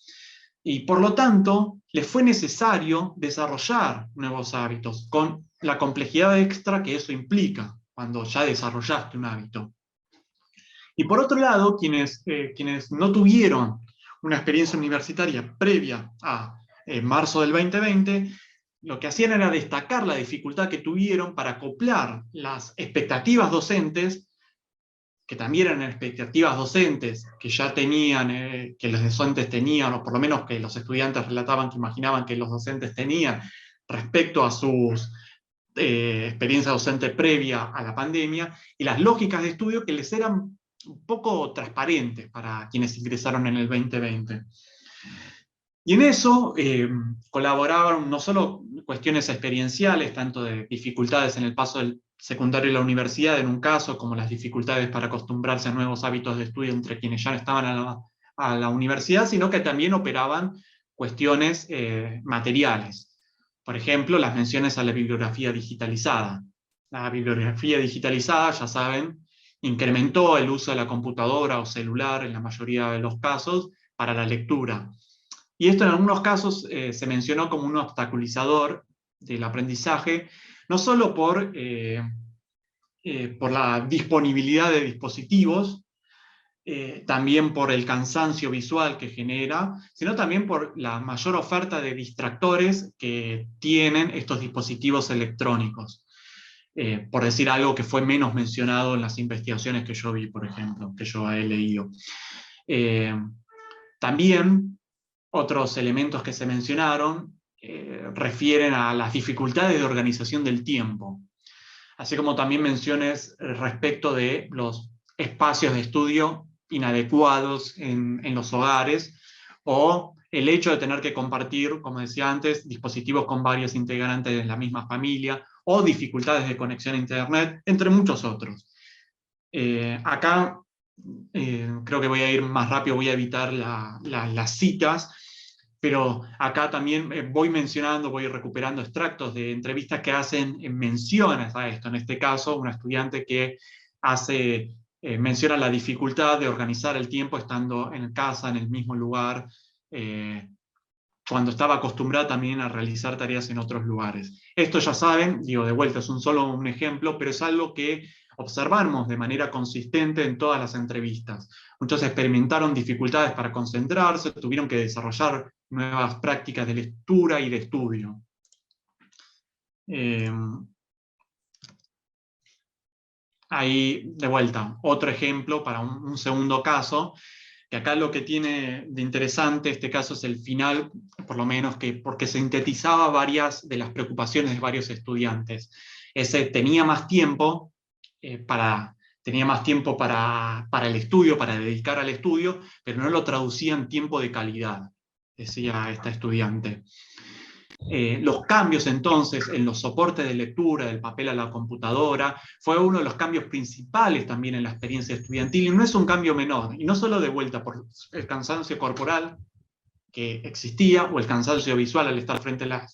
Y por lo tanto, les fue necesario desarrollar nuevos hábitos, con la complejidad extra que eso implica, cuando ya desarrollaste un hábito. Y por otro lado, quienes no tuvieron una experiencia universitaria previa a marzo del 2020, lo que hacían era destacar la dificultad que tuvieron para acoplar las expectativas docentes que también eran expectativas docentes, que ya tenían, que los docentes tenían, o por lo menos que los estudiantes relataban que imaginaban que los docentes tenían respecto a sus experiencia docente previa a la pandemia, y las lógicas de estudio que les eran un poco transparentes para quienes ingresaron en el 2020. Y en eso colaboraban no solo cuestiones experienciales, tanto de dificultades en el paso del secundario a la universidad en un caso, como las dificultades para acostumbrarse a nuevos hábitos de estudio entre quienes ya estaban a la universidad, sino que también operaban cuestiones materiales. Por ejemplo, las menciones a la bibliografía digitalizada. La bibliografía digitalizada, ya saben, incrementó el uso de la computadora o celular en la mayoría de los casos para la lectura. Y esto en algunos casos se mencionó como un obstaculizador del aprendizaje, no solo por la disponibilidad de dispositivos, también por el cansancio visual que genera, sino también por la mayor oferta de distractores que tienen estos dispositivos electrónicos. Por decir algo que fue menos mencionado en las investigaciones que yo vi, por ejemplo, que yo he leído. También otros elementos que se mencionaron refieren a las dificultades de organización del tiempo, así como también menciones respecto de los espacios de estudio inadecuados en los hogares, o el hecho de tener que compartir, como decía antes, dispositivos con varios integrantes de la misma familia, o dificultades de conexión a Internet, entre muchos otros. Acá creo que voy a ir más rápido, voy a evitar las citas, pero acá también voy recuperando extractos de entrevistas que hacen menciones a esto. En este caso, una estudiante que menciona la dificultad de organizar el tiempo estando en casa, en el mismo lugar, cuando estaba acostumbrada también a realizar tareas en otros lugares. Esto ya saben, digo de vuelta, es solo un ejemplo, pero es algo que observamos de manera consistente en todas las entrevistas. Muchos experimentaron dificultades para concentrarse, tuvieron que desarrollar nuevas prácticas de lectura y de estudio. Ahí, de vuelta, otro ejemplo para un segundo caso, que acá lo que tiene de interesante este caso es el final, por lo menos porque sintetizaba varias de las preocupaciones de varios estudiantes. Tenía más tiempo para el estudio, para dedicar al estudio, pero no lo traducía en tiempo de calidad, decía esta estudiante. Los cambios entonces en los soportes de lectura, del papel a la computadora, fue uno de los cambios principales también en la experiencia estudiantil, y no es un cambio menor, y no solo de vuelta por el cansancio corporal que existía, o el cansancio visual al estar frente a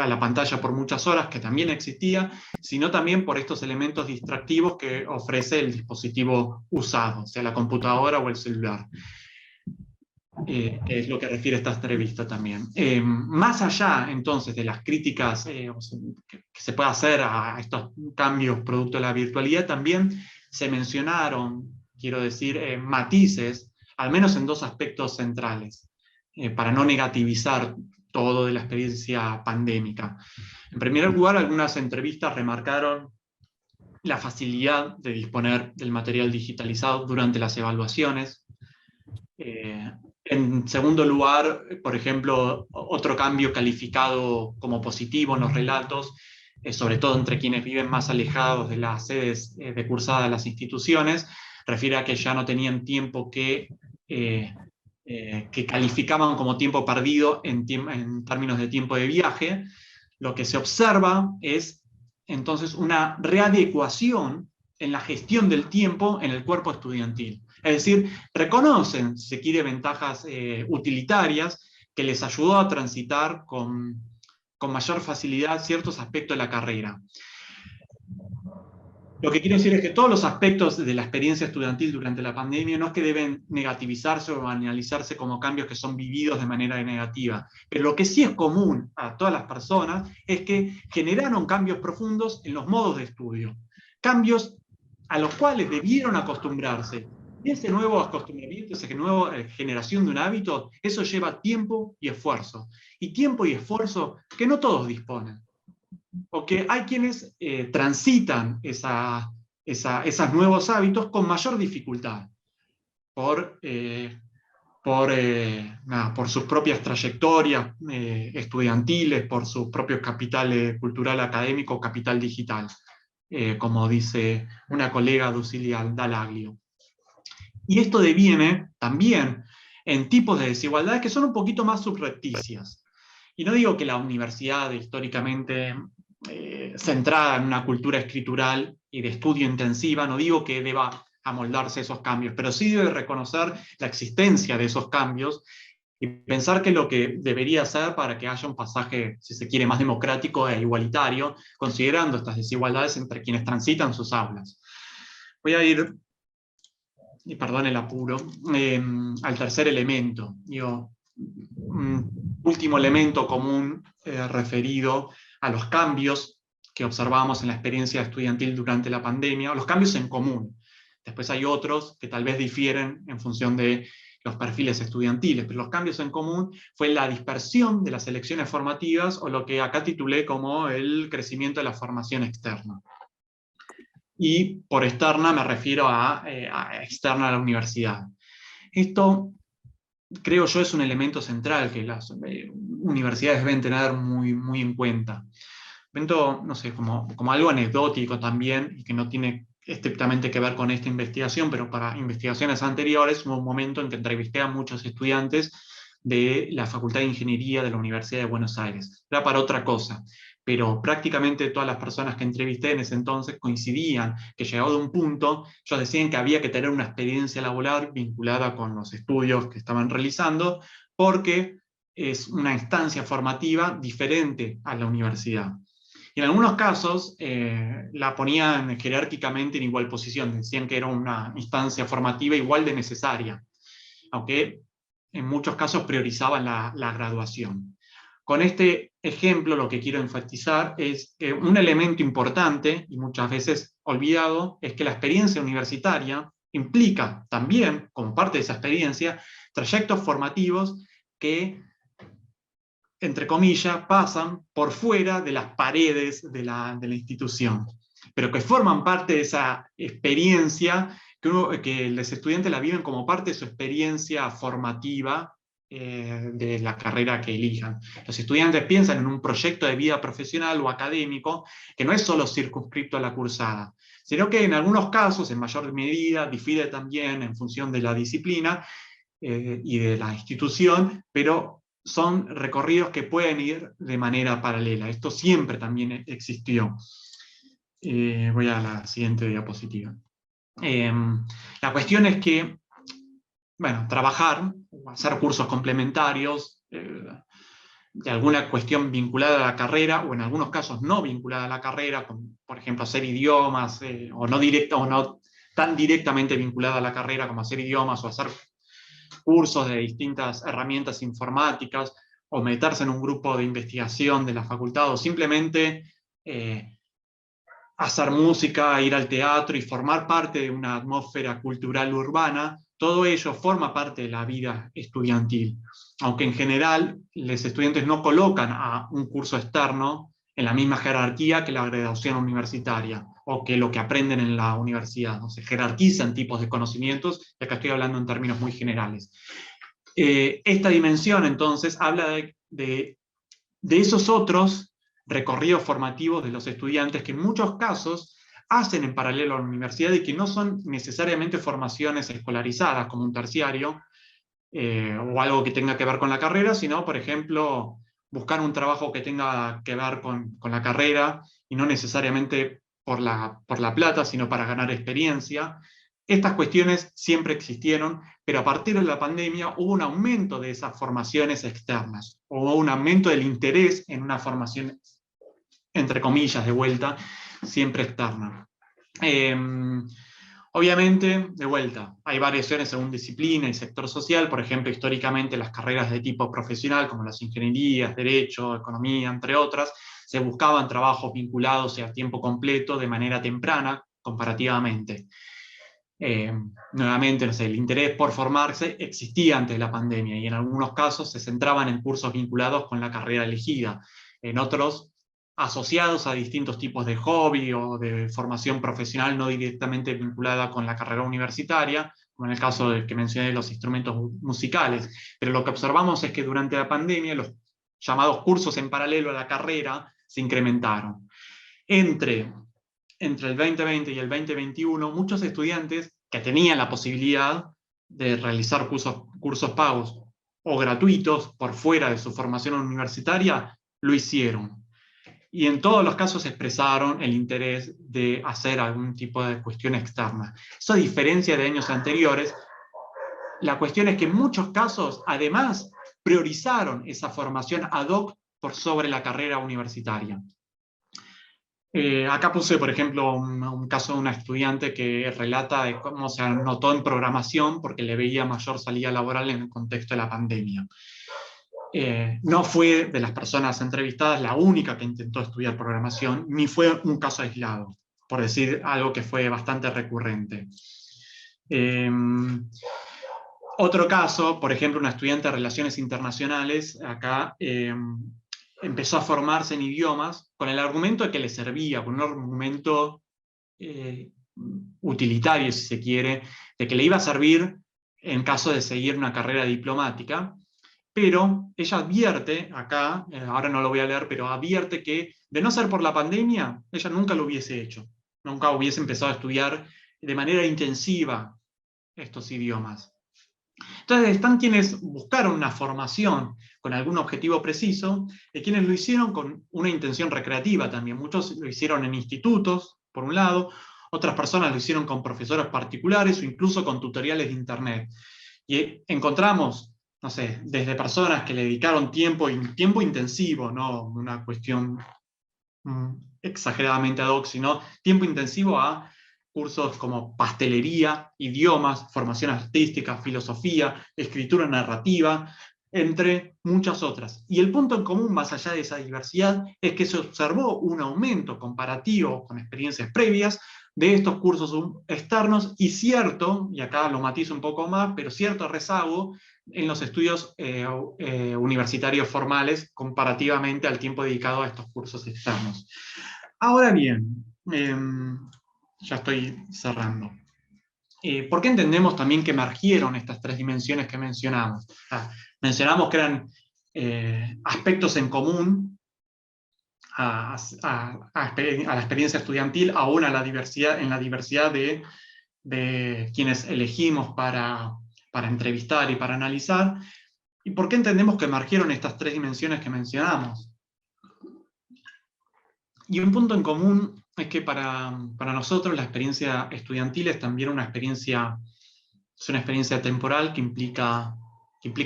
la pantalla por muchas horas, que también existía, sino también por estos elementos distractivos que ofrece el dispositivo usado, sea la computadora o el celular. Que es lo que refiere esta entrevista también. Más allá, entonces, de las críticas que se puede hacer a estos cambios producto de la virtualidad, también se mencionaron, quiero decir, matices, al menos en dos aspectos centrales, para no negativizar todo de la experiencia pandémica. En primer lugar, algunas entrevistas remarcaron la facilidad de disponer del material digitalizado durante las evaluaciones. En segundo lugar, por ejemplo, otro cambio calificado como positivo en los relatos, sobre todo entre quienes viven más alejados de las sedes de cursada de las instituciones, refiere a que ya no tenían tiempo que calificaban como tiempo perdido en términos de tiempo de viaje. Lo que se observa es entonces una readecuación en la gestión del tiempo en el cuerpo estudiantil. Es decir, reconocen, si se quiere, ventajas utilitarias que les ayudó a transitar con mayor facilidad ciertos aspectos de la carrera. Lo que quiero decir es que todos los aspectos de la experiencia estudiantil durante la pandemia no es que deben negativizarse o analizarse como cambios que son vividos de manera negativa, pero lo que sí es común a todas las personas es que generaron cambios profundos en los modos de estudio, cambios a los cuales debieron acostumbrarse. Y ese nuevo acostumbramiento, esa nueva generación de un hábito, eso lleva tiempo y esfuerzo. Y tiempo y esfuerzo que no todos disponen. Porque hay quienes transitan esa esos nuevos hábitos con mayor dificultad, por sus propias trayectorias estudiantiles, por su propio capital cultural académico, capital digital, como dice una colega, Ducilia Dallaglio. Y esto deviene también en tipos de desigualdades que son un poquito más subrepticias. Y no digo que la universidad históricamente centrada en una cultura escritural y de estudio intensiva, no digo que deba amoldarse esos cambios, pero sí debe reconocer la existencia de esos cambios y pensar que lo que debería hacer para que haya un pasaje, si se quiere, más democrático e igualitario, considerando estas desigualdades entre quienes transitan sus aulas. Voy a ir, y perdón el apuro, al tercer elemento. Un último elemento común referido a los cambios que observamos en la experiencia estudiantil durante la pandemia, o los cambios en común. Después hay otros que tal vez difieren en función de los perfiles estudiantiles, pero los cambios en común fue la dispersión de las elecciones formativas, o lo que acá titulé como el crecimiento de la formación externa. Y por externa me refiero a externa a la universidad. Esto, creo yo, es un elemento central que las universidades deben tener muy en cuenta. Momento, no sé, como algo anecdótico también, y que no tiene estrictamente que ver con esta investigación, pero para investigaciones anteriores hubo un momento en que entrevisté a muchos estudiantes de la Facultad de Ingeniería de la Universidad de Buenos Aires. Era para otra cosa, pero prácticamente todas las personas que entrevisté en ese entonces coincidían que, llegado a un punto, ellos decían que había que tener una experiencia laboral vinculada con los estudios que estaban realizando, porque es una instancia formativa diferente a la universidad. Y en algunos casos la ponían jerárquicamente en igual posición, decían que era una instancia formativa igual de necesaria, aunque en muchos casos priorizaban la graduación. Con este ejemplo lo que quiero enfatizar es que un elemento importante, y muchas veces olvidado, es que la experiencia universitaria implica también, como parte de esa experiencia, trayectos formativos que, entre comillas, pasan por fuera de las paredes de la institución, pero que forman parte de esa experiencia, que los estudiantes la viven como parte de su experiencia formativa de la carrera que elijan. Los estudiantes piensan en un proyecto de vida profesional o académico que no es solo circunscripto a la cursada, sino que en algunos casos, en mayor medida, difiere también en función de la disciplina y de la institución, pero son recorridos que pueden ir de manera paralela. Esto siempre también existió. Voy a la siguiente diapositiva. La cuestión es que, bueno, trabajar, hacer cursos complementarios, de alguna cuestión vinculada a la carrera, o en algunos casos no vinculada a la carrera, como por ejemplo hacer idiomas, o no tan directamente vinculada a la carrera como hacer idiomas, o hacer cursos de distintas herramientas informáticas, o meterse en un grupo de investigación de la facultad, o simplemente hacer música, ir al teatro y formar parte de una atmósfera cultural urbana. Todo ello forma parte de la vida estudiantil, aunque en general los estudiantes no colocan a un curso externo en la misma jerarquía que la graduación universitaria, o que lo que aprenden en la universidad, ¿no? Se jerarquizan tipos de conocimientos, y acá estoy hablando en términos muy generales. Esta dimensión, entonces, habla de esos otros recorridos formativos de los estudiantes que en muchos casos hacen en paralelo a la universidad y que no son necesariamente formaciones escolarizadas como un terciario o algo que tenga que ver con la carrera, sino, por ejemplo, buscar un trabajo que tenga que ver con la carrera y no necesariamente por la plata, sino para ganar experiencia. Estas cuestiones siempre existieron, pero a partir de la pandemia hubo un aumento de esas formaciones externas, hubo un aumento del interés en una formación, entre comillas, de vuelta, siempre externa. Obviamente, de vuelta, hay variaciones según disciplina y sector social. Por ejemplo, históricamente las carreras de tipo profesional, como las ingenierías, derecho, economía, entre otras, se buscaban trabajos vinculados a tiempo completo de manera temprana, comparativamente. Nuevamente, no sé, el interés por formarse existía antes de la pandemia, y en algunos casos se centraban en cursos vinculados con la carrera elegida. En otros asociados a distintos tipos de hobby o de formación profesional no directamente vinculada con la carrera universitaria, como en el caso del que mencioné, los instrumentos musicales. Pero lo que observamos es que durante la pandemia los llamados cursos en paralelo a la carrera se incrementaron. Entre el 2020 y el 2021, muchos estudiantes que tenían la posibilidad de realizar cursos pagos o gratuitos por fuera de su formación universitaria, lo hicieron. Y en todos los casos expresaron el interés de hacer algún tipo de cuestión externa. Eso, a diferencia de años anteriores, la cuestión es que en muchos casos, además, priorizaron esa formación ad hoc por sobre la carrera universitaria. Acá puse, por ejemplo, un caso de una estudiante que relata de cómo se anotó en programación porque le veía mayor salida laboral en el contexto de la pandemia. No fue de las personas entrevistadas la única que intentó estudiar programación, ni fue un caso aislado, por decir algo que fue bastante recurrente. Otro caso, por ejemplo, una estudiante de Relaciones Internacionales, acá empezó a formarse en idiomas con el argumento de que le servía, con un argumento utilitario, si se quiere, de que le iba a servir en caso de seguir una carrera diplomática. Pero ella advierte, acá, ahora no lo voy a leer, pero advierte que de no ser por la pandemia, ella nunca lo hubiese hecho. Nunca hubiese empezado a estudiar de manera intensiva estos idiomas. Entonces están quienes buscaron una formación con algún objetivo preciso, y quienes lo hicieron con una intención recreativa también. Muchos lo hicieron en institutos, por un lado, otras personas lo hicieron con profesores particulares o incluso con tutoriales de internet. Y encontramos, no sé, desde personas que le dedicaron tiempo intensivo, no una cuestión exageradamente ad hoc, sino tiempo intensivo a cursos como pastelería, idiomas, formación artística, filosofía, escritura narrativa, entre muchas otras. Y el punto en común, más allá de esa diversidad, es que se observó un aumento comparativo con experiencias previas de estos cursos externos y cierto, y acá lo matizo un poco más, pero cierto rezago en los estudios universitarios formales comparativamente al tiempo dedicado a estos cursos externos. Ahora bien, ya estoy cerrando. ¿Por qué entendemos también que emergieron estas tres dimensiones que mencionamos? Mencionamos que eran aspectos en común a la experiencia estudiantil, aún en la diversidad de quienes elegimos para entrevistar y para analizar. ¿Y por qué entendemos que emergieron estas tres dimensiones que mencionamos? Y un punto en común es que para nosotros la experiencia estudiantil es también una experiencia temporal que implica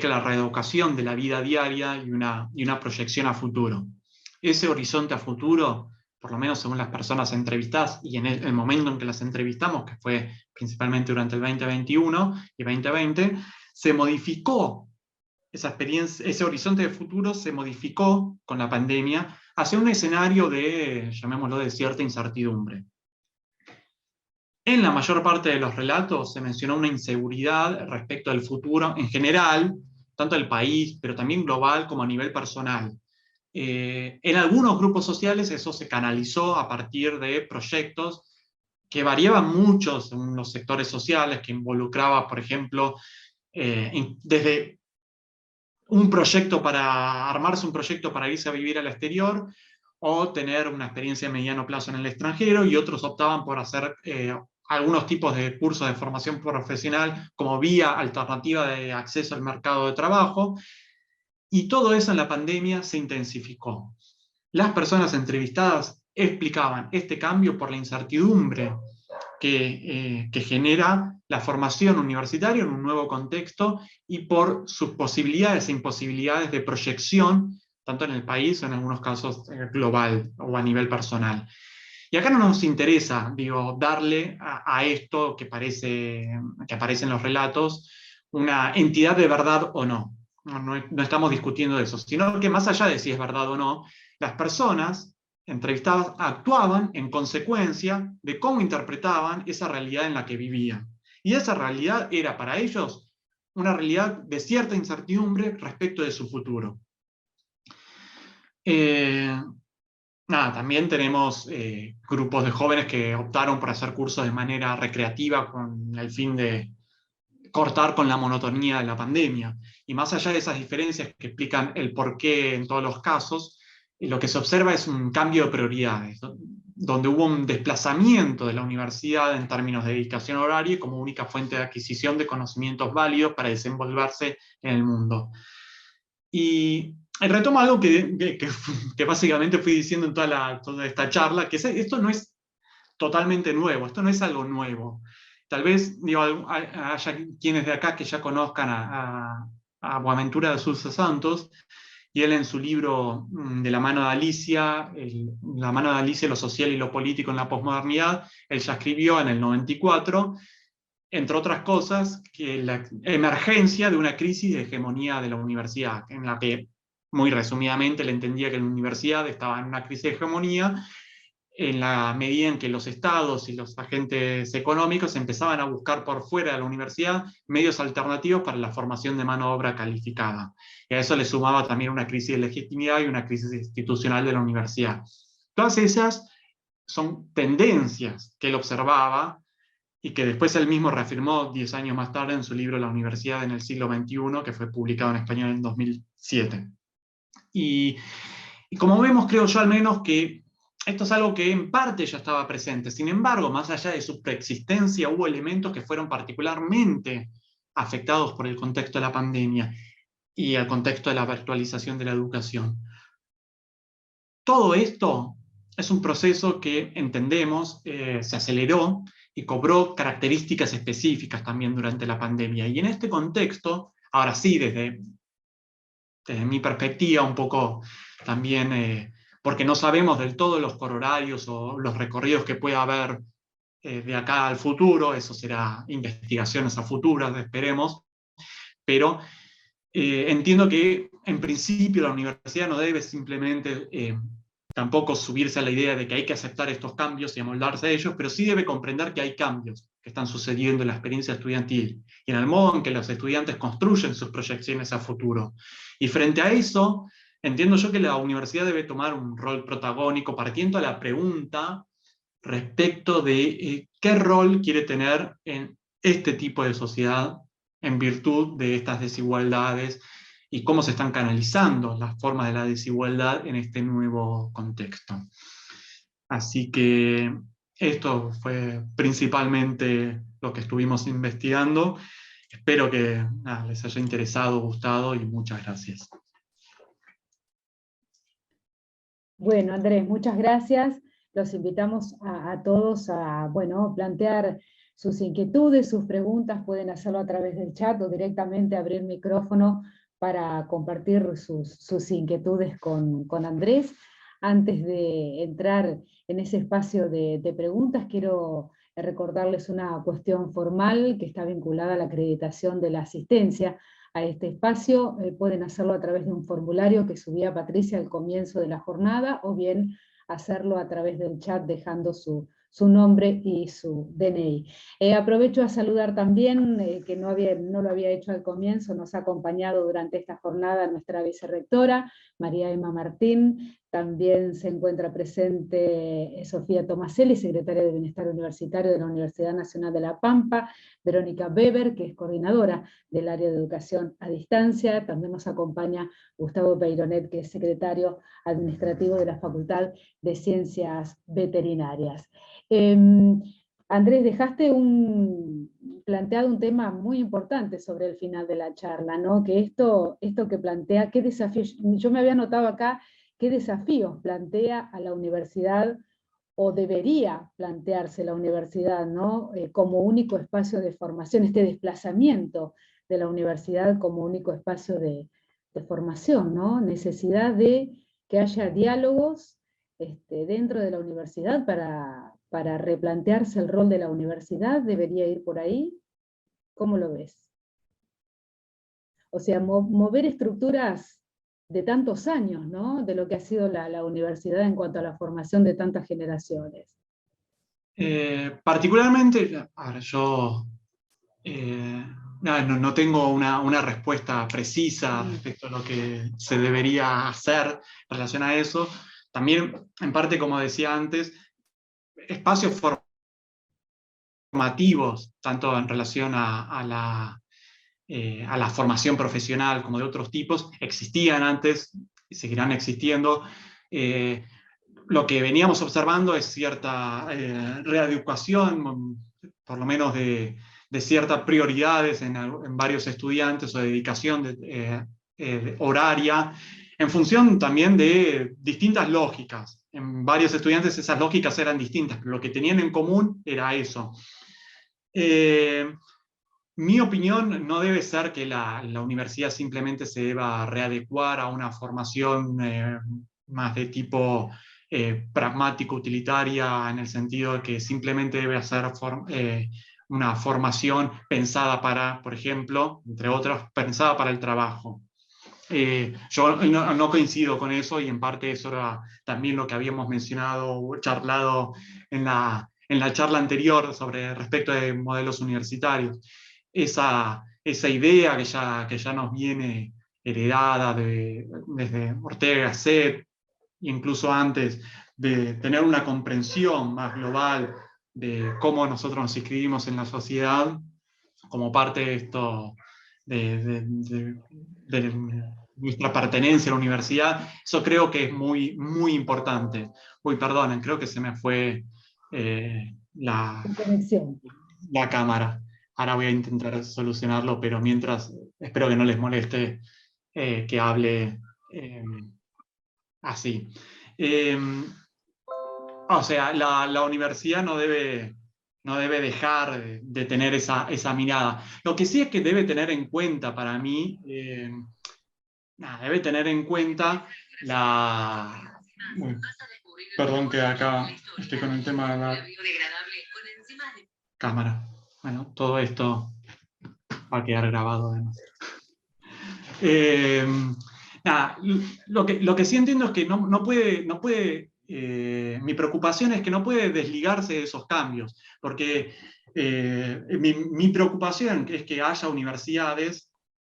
la reeducación de la vida diaria y una proyección a futuro. Ese horizonte a futuro, por lo menos según las personas entrevistadas y en el momento en que las entrevistamos, que fue principalmente durante el 2021 y 2020, se modificó esa experiencia, ese horizonte de futuro se modificó con la pandemia hacia un escenario de, llamémoslo, de cierta incertidumbre. En la mayor parte de los relatos se mencionó una inseguridad respecto al futuro en general, tanto del país, pero también global como a nivel personal. En algunos grupos sociales eso se canalizó a partir de proyectos que variaban mucho según los sectores sociales, que involucraba, por ejemplo, desde un proyecto para armarse un proyecto para irse a vivir al exterior, o tener una experiencia a mediano plazo en el extranjero, y otros optaban por hacer algunos tipos de cursos de formación profesional como vía alternativa de acceso al mercado de trabajo, y todo eso en la pandemia se intensificó. Las personas entrevistadas explicaban este cambio por la incertidumbre que genera la formación universitaria en un nuevo contexto y por sus posibilidades e imposibilidades de proyección, tanto en el país o en algunos casos global o a nivel personal. Y acá no nos interesa, darle a esto que aparece en los relatos una entidad de verdad o no. No estamos discutiendo eso, sino que más allá de si es verdad o no, las personas entrevistadas actuaban en consecuencia de cómo interpretaban esa realidad en la que vivían. Y esa realidad era para ellos una realidad de cierta incertidumbre respecto de su futuro. nada, también tenemos grupos de jóvenes que optaron por hacer cursos de manera recreativa con el fin de cortar con la monotonía de la pandemia. Y más allá de esas diferencias que explican el porqué en todos los casos, lo que se observa es un cambio de prioridades, ¿no? Donde hubo un desplazamiento de la universidad en términos de dedicación horaria como única fuente de adquisición de conocimientos válidos para desenvolverse en el mundo. Y retomo algo que básicamente fui diciendo en toda esta charla, que esto no es totalmente nuevo, esto no es algo nuevo. Tal vez haya quienes de acá que ya conozcan a Boaventura de Sousa Santos, y él en su libro De la mano de Alicia, La mano de Alicia, lo social y lo político en la posmodernidad, él ya escribió en el 94, entre otras cosas, que la emergencia de una crisis de hegemonía de la universidad, en la que, muy resumidamente, él entendía que la universidad estaba en una crisis de hegemonía en la medida en que los estados y los agentes económicos empezaban a buscar por fuera de la universidad medios alternativos para la formación de mano de obra calificada. Y a eso le sumaba también una crisis de legitimidad y una crisis institucional de la universidad. Todas esas son tendencias que él observaba y que después él mismo reafirmó 10 años más tarde en su libro La Universidad en el siglo XXI, que fue publicado en español en 2007. Y como vemos, creo yo al menos que esto es algo que en parte ya estaba presente. Sin embargo, más allá de su preexistencia, hubo elementos que fueron particularmente afectados por el contexto de la pandemia y el contexto de la virtualización de la educación. Todo esto es un proceso que entendemos se aceleró y cobró características específicas también durante la pandemia. Y en este contexto, ahora sí, desde mi perspectiva, un poco también porque no sabemos del todo los corolarios o los recorridos que pueda haber de acá al futuro, eso será investigaciones a futuras, esperemos, pero entiendo que en principio la universidad no debe simplemente tampoco subirse a la idea de que hay que aceptar estos cambios y amoldarse a ellos, pero sí debe comprender que hay cambios que están sucediendo en la experiencia estudiantil y en el modo en que los estudiantes construyen sus proyecciones a futuro. Y frente a eso, entiendo yo que la universidad debe tomar un rol protagónico partiendo a la pregunta respecto de qué rol quiere tener en este tipo de sociedad en virtud de estas desigualdades y cómo se están canalizando las formas de la desigualdad en este nuevo contexto. Así que esto fue principalmente lo que estuvimos investigando. Espero que les haya interesado, gustado y muchas gracias. Bueno, Andrés, muchas gracias. Los invitamos a todos a plantear sus inquietudes, sus preguntas, pueden hacerlo a través del chat o directamente abrir micrófono para compartir sus inquietudes con Andrés. Antes de entrar en ese espacio de preguntas, quiero recordarles una cuestión formal que está vinculada a la acreditación de la asistencia a este espacio. Pueden hacerlo a través de un formulario que subía Patricia al comienzo de la jornada, o bien hacerlo a través del chat dejando su nombre y su DNI. Aprovecho a saludar también, que no lo había hecho al comienzo, nos ha acompañado durante esta jornada nuestra vicerrectora, María Emma Martín. También se encuentra presente Sofía Tomaselli, secretaria de Bienestar Universitario de la Universidad Nacional de La Pampa, Verónica Weber, que es coordinadora del área de educación a distancia. También nos acompaña Gustavo Peironet, que es secretario administrativo de la Facultad de Ciencias Veterinarias. Andrés, dejaste planteado un tema muy importante sobre el final de la charla, ¿no? Que esto que plantea, qué desafíos, yo me había notado acá, qué desafíos plantea a la universidad, o debería plantearse la universidad, ¿no? Como único espacio de formación, este desplazamiento de la universidad como único espacio de formación, ¿no? Necesidad de que haya diálogos dentro de la universidad para replantearse el rol de la universidad. ¿Debería ir por ahí? ¿Cómo lo ves? O sea, mover estructuras de tantos años, ¿no? De lo que ha sido la universidad en cuanto a la formación de tantas generaciones. Particularmente, ahora yo no tengo una respuesta precisa respecto a lo que se debería hacer en relación a eso. también, en parte, como decía antes, espacios formativos, tanto en relación a la formación profesional como de otros tipos, existían antes y seguirán existiendo. Lo que veníamos observando es cierta reeducación, por lo menos de ciertas prioridades en varios estudiantes, o dedicación horaria, en función también de distintas lógicas. En varios estudiantes esas lógicas eran distintas, pero lo que tenían en común era eso. Mi opinión no debe ser que la universidad simplemente se deba readecuar a una formación más de tipo pragmático, utilitaria, en el sentido de que simplemente debe ser una formación pensada para, por ejemplo, entre otras, pensada para el trabajo. Yo no coincido con eso, y en parte eso era también lo que habíamos mencionado, charlado en la charla anterior sobre respecto de modelos universitarios. Esa idea que ya nos viene heredada desde Ortega y Gasset, incluso antes, de tener una comprensión más global de cómo nosotros nos inscribimos en la sociedad, como parte de esto, de nuestra pertenencia a la universidad, eso creo que es muy, muy importante. Uy, perdonen, creo que se me fue la conexión. cámara. Ahora voy a intentar solucionarlo, pero mientras, espero que no les moleste que hable así. O sea, la universidad no debe dejar de tener esa mirada. Lo que sí es que debe tener en cuenta, para mí, debe tener en cuenta la... Uy, perdón que acá estoy con el tema de la cámara. Bueno, todo esto va a quedar grabado además. Lo que sí entiendo es que no puede mi preocupación es que no puede desligarse de esos cambios, porque mi preocupación es que haya universidades,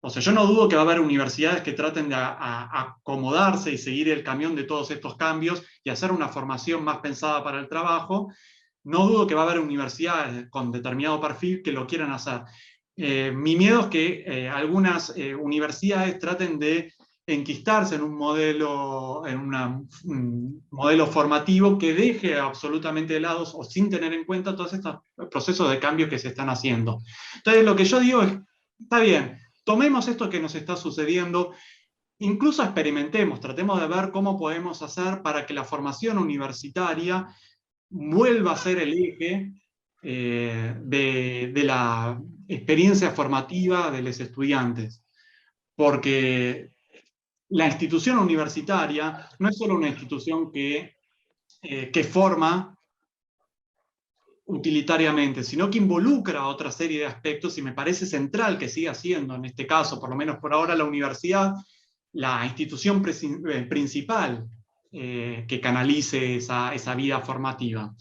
o sea, yo no dudo que va a haber universidades que traten de acomodarse y seguir el camión de todos estos cambios y hacer una formación más pensada para el trabajo. No dudo que va a haber universidades con determinado perfil que lo quieran hacer. Mi miedo es que algunas universidades traten de enquistarse en un modelo formativo que deje absolutamente de lado o sin tener en cuenta todos estos procesos de cambio que se están haciendo. Entonces, lo que yo digo es, está bien, tomemos esto que nos está sucediendo, incluso experimentemos, tratemos de ver cómo podemos hacer para que la formación universitaria vuelva a ser el eje de la experiencia formativa de los estudiantes. Porque la institución universitaria no es solo una institución que forma utilitariamente, sino que involucra a otra serie de aspectos, y me parece central que siga siendo, en este caso, por lo menos por ahora, la universidad, la institución principal que canalice esa vida formativa.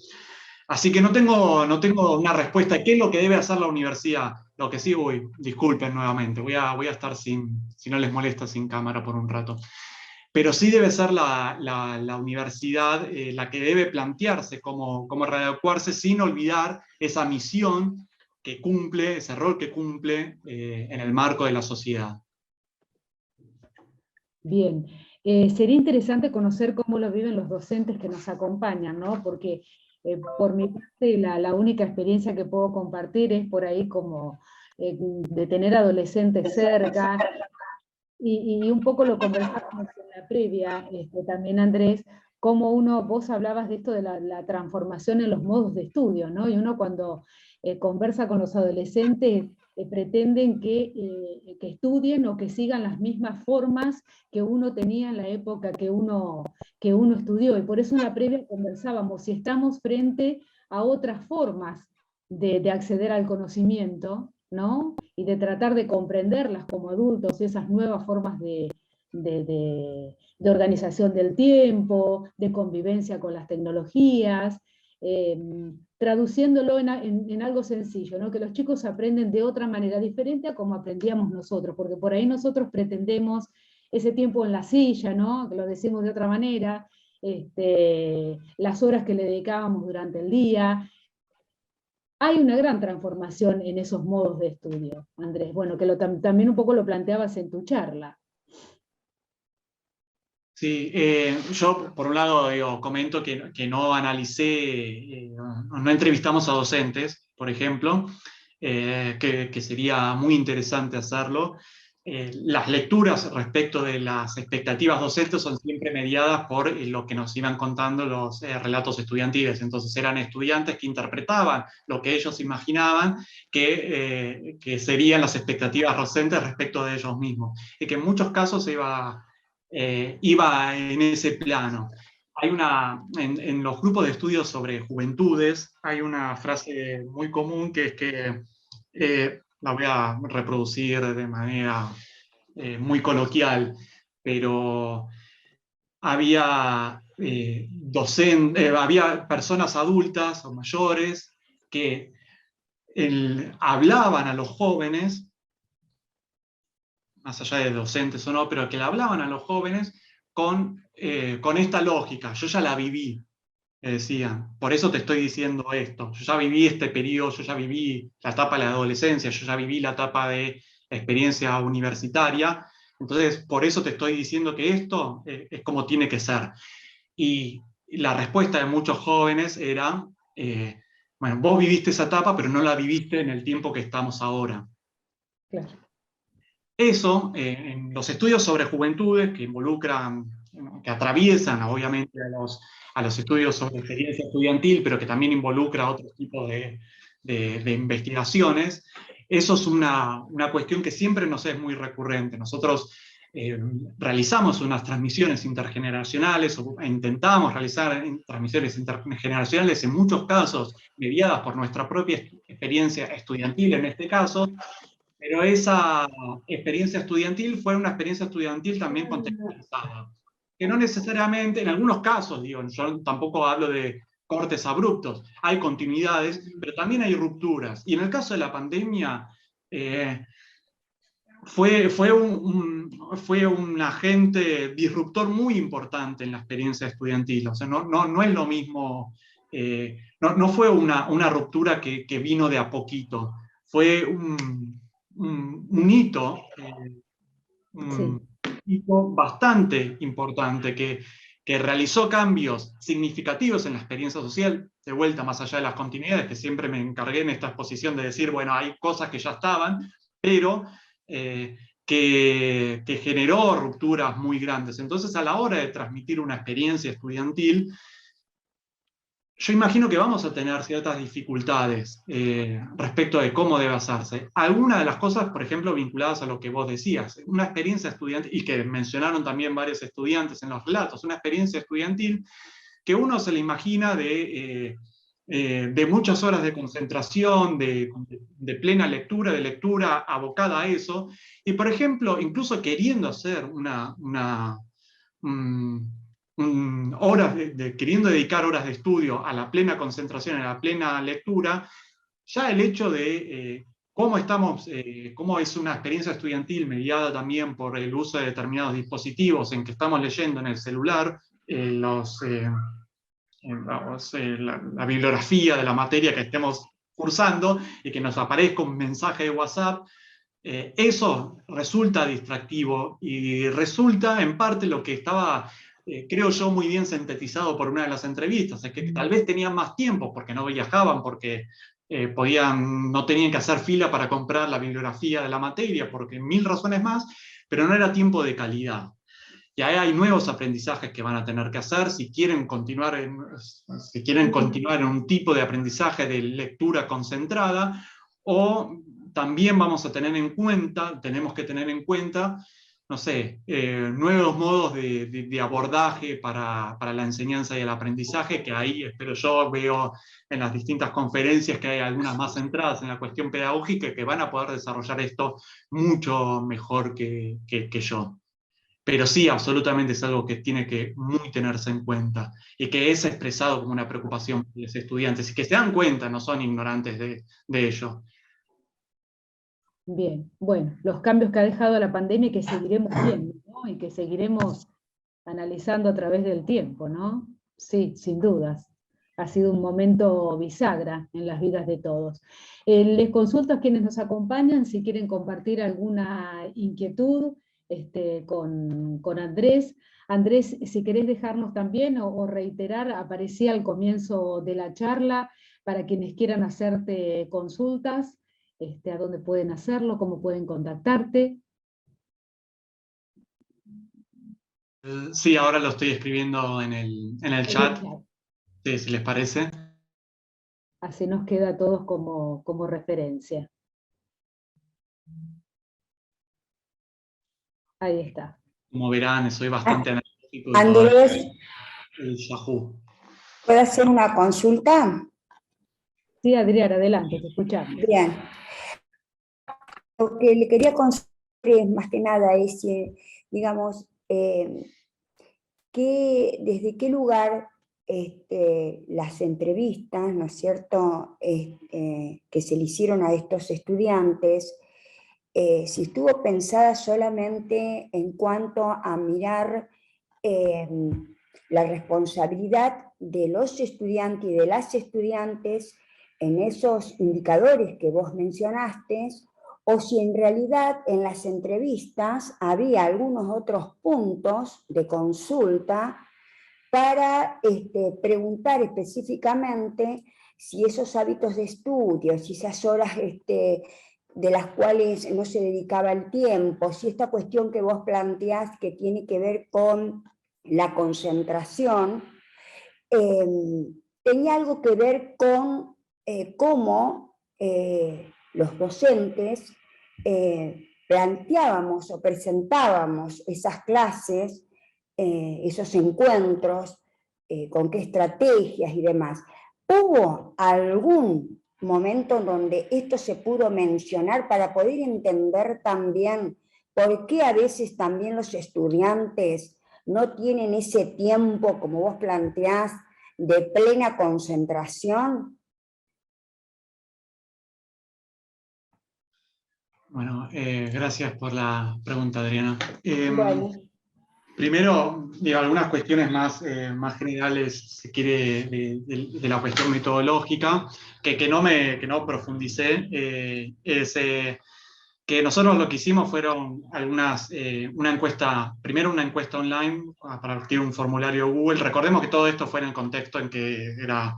Así que no tengo una respuesta de qué es lo que debe hacer la universidad. Lo que sí, disculpen nuevamente, voy a estar si no les molesta, sin cámara por un rato. Pero sí debe ser la universidad la que debe plantearse cómo readecuarse sin olvidar esa misión que cumple, ese rol que cumple en el marco de la sociedad. Bien, sería interesante conocer cómo lo viven los docentes que nos acompañan, ¿no? Porque por mi parte la única experiencia que puedo compartir es por ahí como de tener adolescentes cerca, y un poco lo conversábamos en la previa, también Andrés, cómo vos hablabas de esto de la transformación en los modos de estudio, ¿no? Y uno cuando conversa con los adolescentes pretenden que estudien o que sigan las mismas formas que uno tenía en la época que uno estudió, y por eso en la previa conversábamos si estamos frente a otras formas de acceder al conocimiento, ¿no? Y de tratar de comprenderlas como adultos, esas nuevas formas de organización del tiempo, de convivencia con las tecnologías, traduciéndolo en algo sencillo, ¿no? Que los chicos aprenden de otra manera diferente a como aprendíamos nosotros, porque por ahí nosotros pretendemos ese tiempo en la silla, ¿no? Que lo decimos de otra manera, las horas que le dedicábamos durante el día. Hay una gran transformación en esos modos de estudio, Andrés. Bueno, que también un poco lo planteabas en tu charla. Sí, yo por un lado comento que no analicé, no entrevistamos a docentes, por ejemplo, que sería muy interesante hacerlo. Las lecturas respecto de las expectativas docentes son siempre mediadas por lo que nos iban contando los relatos estudiantiles. Entonces eran estudiantes que interpretaban lo que ellos imaginaban que serían las expectativas docentes respecto de ellos mismos. Y que en muchos casos iba en ese plano. Hay en los grupos de estudios sobre juventudes hay una frase muy común que es que la voy a reproducir de manera muy coloquial, pero había, había personas adultas o mayores que hablaban a los jóvenes, más allá de docentes o no, pero que le hablaban a los jóvenes con esta lógica. Yo ya la viví, decían, por eso te estoy diciendo esto. Yo ya viví este periodo, yo ya viví la etapa de la adolescencia, yo ya viví la etapa de experiencia universitaria, entonces por eso te estoy diciendo que esto es como tiene que ser. Y la respuesta de muchos jóvenes era, bueno, vos viviste esa etapa, pero no la viviste en el tiempo que estamos ahora. Claro. Eso, en los estudios sobre juventudes que involucran, que atraviesan obviamente a los estudios sobre experiencia estudiantil, pero que también involucra otros tipos de investigaciones, eso es una cuestión que siempre nos es muy recurrente. Nosotros realizamos unas transmisiones intergeneracionales, o intentamos realizar transmisiones intergeneracionales, en muchos casos mediadas por nuestra propia experiencia estudiantil en este caso, pero esa experiencia estudiantil fue una experiencia estudiantil también contextualizada, que no necesariamente, en algunos casos, digo, yo tampoco hablo de cortes abruptos, hay continuidades, pero también hay rupturas. Y en el caso de la pandemia, fue un agente disruptor muy importante en la experiencia estudiantil. O sea, no es lo mismo, no fue una ruptura que vino de a poquito, fue un hito, un hito bastante importante que realizó cambios significativos en la experiencia social, de vuelta más allá de las continuidades, que siempre me encargué en esta exposición de decir, bueno, hay cosas que ya estaban, pero que generó rupturas muy grandes. Entonces, a la hora de transmitir una experiencia estudiantil, yo imagino que vamos a tener ciertas dificultades respecto de cómo debe hacerse. Algunas de las cosas, por ejemplo, vinculadas a lo que vos decías, una experiencia estudiantil, y que mencionaron también varios estudiantes en los relatos, una experiencia estudiantil que uno se le imagina de muchas horas de concentración, de plena lectura, de lectura abocada a eso, y por ejemplo, incluso queriendo hacer horas queriendo dedicar horas de estudio a la plena concentración, a la plena lectura, ya el hecho de cómo es una experiencia estudiantil mediada también por el uso de determinados dispositivos en que estamos leyendo en el celular, la bibliografía de la materia que estemos cursando y que nos aparezca un mensaje de WhatsApp, eso resulta distractivo y resulta en parte lo que estaba, creo yo, muy bien sintetizado por una de las entrevistas, es que tal vez tenían más tiempo porque no viajaban, porque no tenían que hacer fila para comprar la bibliografía de la materia, porque mil razones más, pero no era tiempo de calidad. Y ahí hay nuevos aprendizajes que van a tener que hacer si quieren continuar en un tipo de aprendizaje de lectura concentrada, o también tenemos que tener en cuenta, no sé, nuevos modos de abordaje para la enseñanza y el aprendizaje, que ahí espero yo, veo en las distintas conferencias que hay algunas más centradas en la cuestión pedagógica que van a poder desarrollar esto mucho mejor que yo. Pero sí, absolutamente es algo que tiene que muy tenerse en cuenta y que es expresado como una preocupación de los estudiantes y que se dan cuenta, no son ignorantes de ello. Bien, bueno, los cambios que ha dejado la pandemia y que seguiremos viendo, ¿no? Y que seguiremos analizando a través del tiempo, ¿no? Sí, sin dudas. Ha sido un momento bisagra en las vidas de todos. Les consulto a quienes nos acompañan si quieren compartir alguna inquietud con Andrés. Andrés, si querés dejarnos también o reiterar, aparecía al comienzo de la charla, para quienes quieran hacerte consultas, a dónde pueden hacerlo, cómo pueden contactarte. Sí, ahora lo estoy escribiendo en el chat, sí, si les parece. Así nos queda a todos como referencia. Ahí está. Como verán, soy bastante analítico. Andrés, El Yahoo. ¿puedo hacer una consulta? Sí, Adrián, adelante, te escuchamos. Bien. Lo que le quería consultar es, más que nada, es, digamos, desde qué lugar las entrevistas, ¿no es cierto?, que se le hicieron a estos estudiantes, si estuvo pensada solamente en cuanto a mirar la responsabilidad de los estudiantes y de las estudiantes en esos indicadores que vos mencionaste, o si en realidad en las entrevistas había algunos otros puntos de consulta para preguntar específicamente si esos hábitos de estudio, si esas horas de las cuales no se dedicaba el tiempo, si esta cuestión que vos planteás que tiene que ver con la concentración, tenía algo que ver con cómo los docentes planteábamos o presentábamos esas clases, esos encuentros, con qué estrategias y demás. ¿Hubo algún momento en donde esto se pudo mencionar para poder entender también por qué a veces también los estudiantes no tienen ese tiempo, como vos planteás, de plena concentración? Bueno, gracias por la pregunta, Adriana. Bueno. Primero, digo, algunas cuestiones más generales, si quiere, de la cuestión metodológica, que no profundicé, es que nosotros lo que hicimos fueron una encuesta, primero una encuesta online a partir de un formulario Google. Recordemos que todo esto fue en el contexto en que era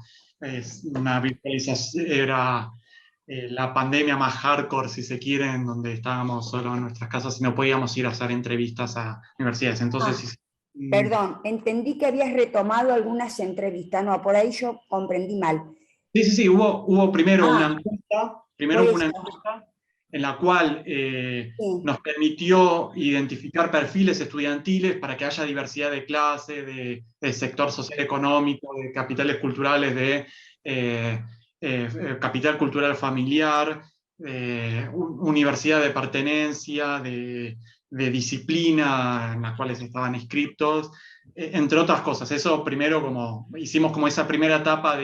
una virtualización, era la pandemia más hardcore, si se quiere, en donde estábamos solo en nuestras casas y no podíamos ir a hacer entrevistas a universidades. Entonces, perdón, entendí que habías retomado algunas entrevistas. No, por ahí yo comprendí mal. Sí, hubo primero una encuesta, en la cual nos permitió identificar perfiles estudiantiles para que haya diversidad de clase, de sector social económico, de capitales culturales, de capital cultural familiar, universidad de pertenencia, de disciplina en las cuales estaban inscriptos, entre otras cosas. Eso primero hicimos como esa primera etapa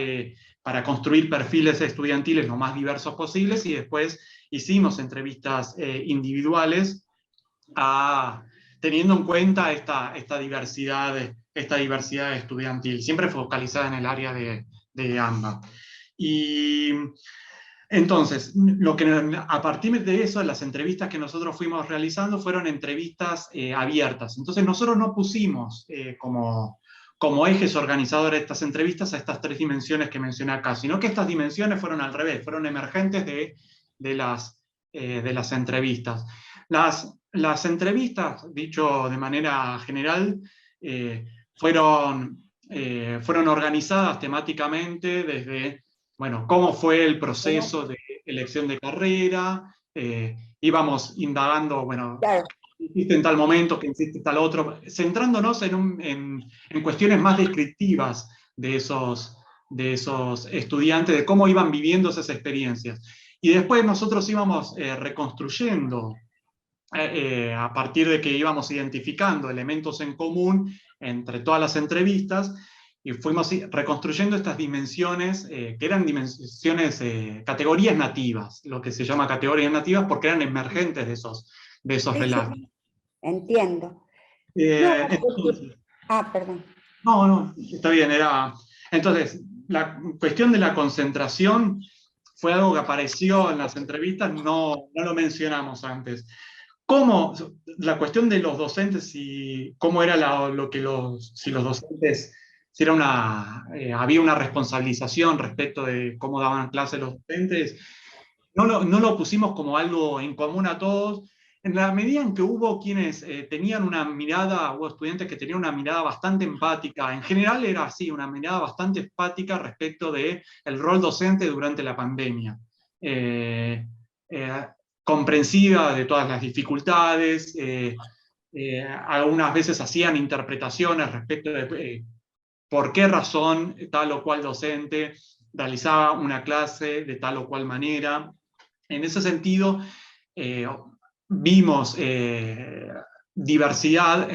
para construir perfiles estudiantiles lo más diversos posibles, y después hicimos entrevistas individuales teniendo en cuenta esta diversidad estudiantil, siempre focalizada en el área de AMBA. Y entonces, a partir de eso, las entrevistas que nosotros fuimos realizando fueron entrevistas abiertas. Entonces nosotros no pusimos como ejes organizadores de estas entrevistas a estas tres dimensiones que mencioné acá, sino que estas dimensiones fueron al revés, fueron emergentes de las entrevistas. Las entrevistas, dicho de manera general, fueron organizadas temáticamente desde, bueno, cómo fue el proceso de elección de carrera, íbamos indagando, bueno, claro, qué hiciste en tal momento, qué hiciste en tal otro, centrándonos en cuestiones más descriptivas de esos estudiantes, de cómo iban viviendo esas experiencias. Y después nosotros íbamos reconstruyendo, a partir de que íbamos identificando elementos en común entre todas las entrevistas, y fuimos reconstruyendo estas dimensiones, que eran dimensiones, categorías nativas, lo que se llama categorías nativas, porque eran emergentes de esos relatos. entiendo. Entonces, Ah, perdón. No, está bien, era... Entonces, la cuestión de la concentración fue algo que apareció en las entrevistas, no lo mencionamos antes. ¿Cómo, la cuestión de los docentes y cómo era lo que si los docentes, si era había una responsabilización respecto de cómo daban clase los docentes, no lo pusimos como algo en común a todos, en la medida en que hubo quienes tenían una mirada, hubo estudiantes que tenían una mirada bastante empática, en general era así, una mirada bastante empática respecto del rol docente durante la pandemia. Eh, eh, Comprensiva de todas las dificultades, algunas veces hacían interpretaciones respecto de por qué razón tal o cual docente realizaba una clase de tal o cual manera. En ese sentido, vimos diversidad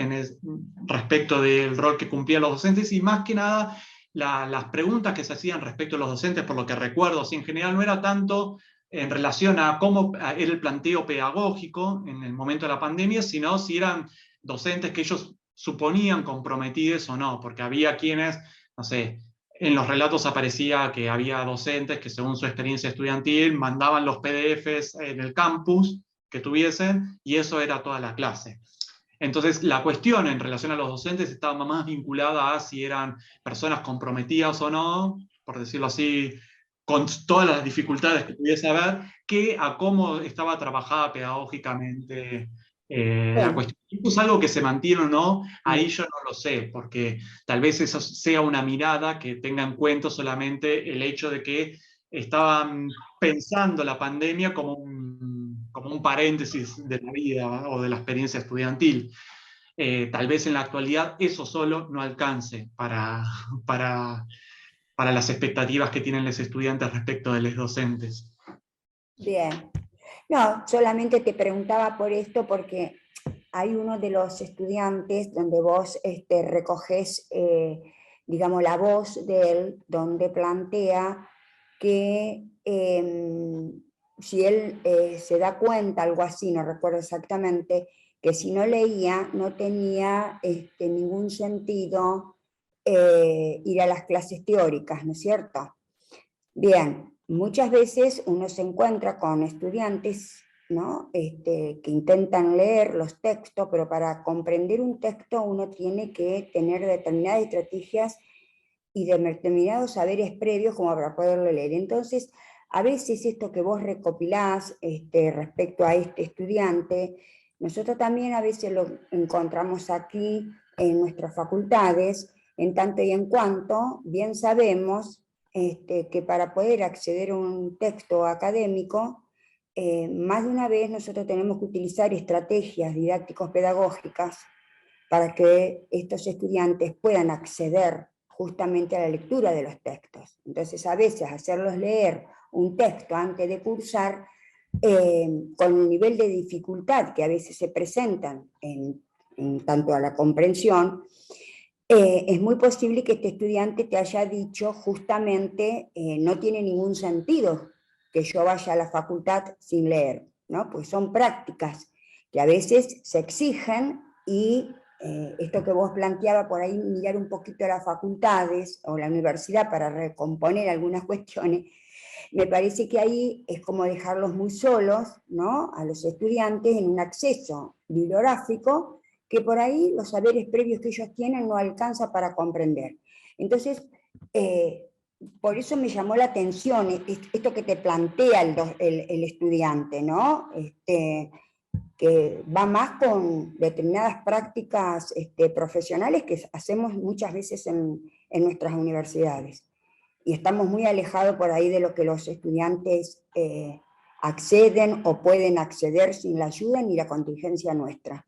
respecto del rol que cumplían los docentes y más que nada las preguntas que se hacían respecto a los docentes, por lo que recuerdo, si en general no era tanto en relación a cómo era el planteo pedagógico en el momento de la pandemia, sino si eran docentes que ellos suponían comprometidos o no, porque había quienes, no sé, en los relatos aparecía que había docentes que según su experiencia estudiantil mandaban los PDFs en el campus que tuviesen y eso era toda la clase. Entonces la cuestión en relación a los docentes estaba más vinculada a si eran personas comprometidas o no, por decirlo así, con todas las dificultades que pudiese haber, que a cómo estaba trabajada pedagógicamente la cuestión. ¿Es algo que se mantiene o no? Ahí yo no lo sé, porque tal vez eso sea una mirada que tenga en cuenta solamente el hecho de que estaban pensando la pandemia como un paréntesis de la vida o de la experiencia estudiantil. Tal vez en la actualidad eso solo no alcance para las expectativas que tienen los estudiantes respecto de los docentes. Bien. No, solamente te preguntaba por esto porque hay uno de los estudiantes donde vos recoges, digamos, la voz de él, donde plantea que si él se da cuenta, algo así, no recuerdo exactamente, que si no leía no tenía ningún sentido ir a las clases teóricas, ¿no es cierto? Bien, muchas veces uno se encuentra con estudiantes, ¿no? Que intentan leer los textos, pero para comprender un texto uno tiene que tener determinadas estrategias y determinados saberes previos como para poderlo leer. Entonces, a veces esto que vos recopilás respecto a este estudiante, nosotros también a veces lo encontramos aquí en nuestras facultades, en tanto y en cuanto bien sabemos que para poder acceder a un texto académico, más de una vez nosotros tenemos que utilizar estrategias didácticos pedagógicas para que estos estudiantes puedan acceder justamente a la lectura de los textos. Entonces a veces hacerlos leer un texto antes de cursar, con un nivel de dificultad que a veces se presentan en tanto a la comprensión, es muy posible que este estudiante te haya dicho justamente no tiene ningún sentido que yo vaya a la facultad sin leer, ¿no? Pues son prácticas que a veces se exigen y esto que vos planteabas por ahí, mirar un poquito las facultades o la universidad para recomponer algunas cuestiones, me parece que ahí es como dejarlos muy solos, ¿no? A los estudiantes en un acceso bibliográfico que por ahí los saberes previos que ellos tienen no alcanza para comprender. Entonces, por eso me llamó la atención esto que te plantea el estudiante, ¿no? Que va más con determinadas prácticas profesionales que hacemos muchas veces en nuestras universidades. Y estamos muy alejados por ahí de lo que los estudiantes acceden o pueden acceder sin la ayuda ni la contingencia nuestra.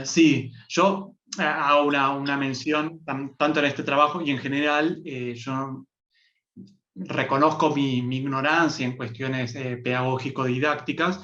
Sí, yo hago una mención tanto en este trabajo y en general yo reconozco mi ignorancia en cuestiones pedagógico-didácticas.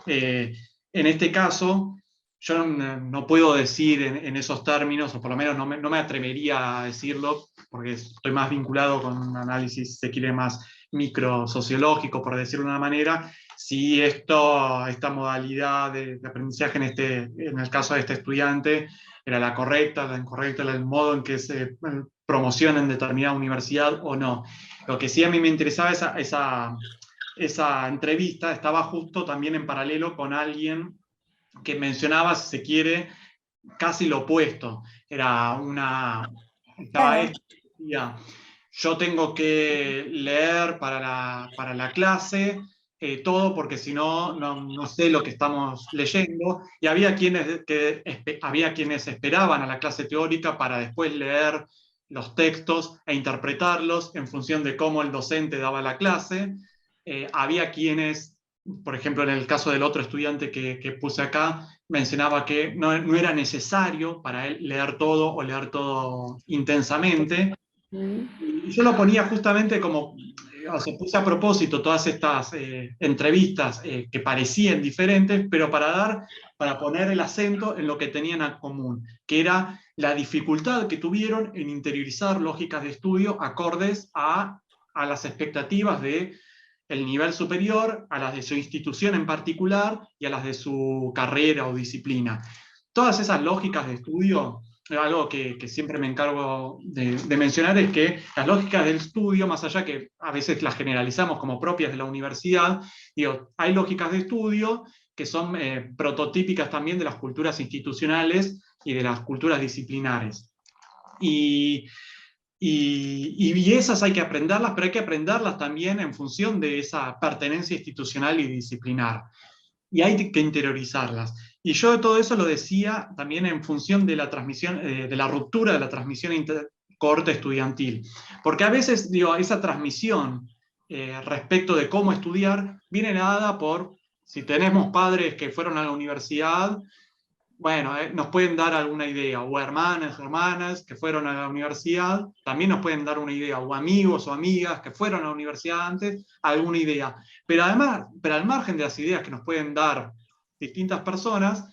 En este caso, yo no puedo decir en esos términos, o por lo menos no me atrevería a decirlo, porque estoy más vinculado con un análisis, si se quiere, más microsociológico, por decirlo de una manera, si esta modalidad de aprendizaje en el caso de este estudiante era la correcta, la incorrecta, el modo en que se promociona en determinada universidad o no. Lo que sí a mí me interesaba esa entrevista estaba justo también en paralelo con alguien que mencionaba, si se quiere, casi lo opuesto. Estaba esto, decía, yo tengo que leer para la clase todo porque si no, no sé lo que estamos leyendo, y había quienes esperaban a la clase teórica para después leer los textos e interpretarlos en función de cómo el docente daba la clase. Había quienes, por ejemplo, en el caso del otro estudiante que puse acá, mencionaba que no era necesario para él leer todo o leer todo intensamente. Y yo lo ponía justamente como, o sea, puse a propósito todas estas entrevistas que parecían diferentes, pero para poner el acento en lo que tenían en común, que era la dificultad que tuvieron en interiorizar lógicas de estudio acordes a las expectativas de el nivel superior, a las de su institución en particular y a las de su carrera o disciplina. Todas esas lógicas de estudio, algo que siempre me encargo de mencionar, es que las lógicas del estudio, más allá que a veces las generalizamos como propias de la universidad, digo, hay lógicas de estudio que son prototípicas también de las culturas institucionales y de las culturas disciplinares. Y esas hay que aprenderlas, pero hay que aprenderlas también en función de esa pertenencia institucional y disciplinar. Y hay que interiorizarlas. Y yo de todo eso lo decía también en función de la transmisión, de la ruptura de la transmisión cohorte estudiantil. Porque a veces, digo, esa transmisión respecto de cómo estudiar viene dada por, si tenemos padres que fueron a la universidad, bueno, nos pueden dar alguna idea, o hermanas que fueron a la universidad, también nos pueden dar una idea, o amigos o amigas que fueron a la universidad antes, alguna idea. Pero además, al margen de las ideas que nos pueden dar distintas personas,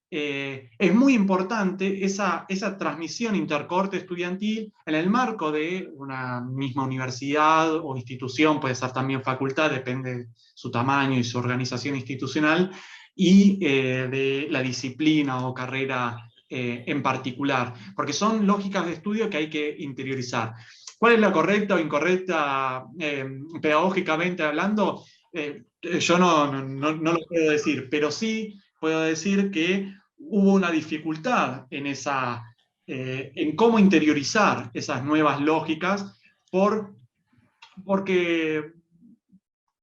es muy importante esa transmisión intercohorte estudiantil en el marco de una misma universidad o institución, puede ser también facultad, depende de su tamaño y su organización institucional, y de la disciplina o carrera en particular, porque son lógicas de estudio que hay que interiorizar. ¿Cuál es la correcta o incorrecta pedagógicamente hablando? Yo no lo puedo decir, pero sí puedo decir que hubo una dificultad en cómo interiorizar esas nuevas lógicas porque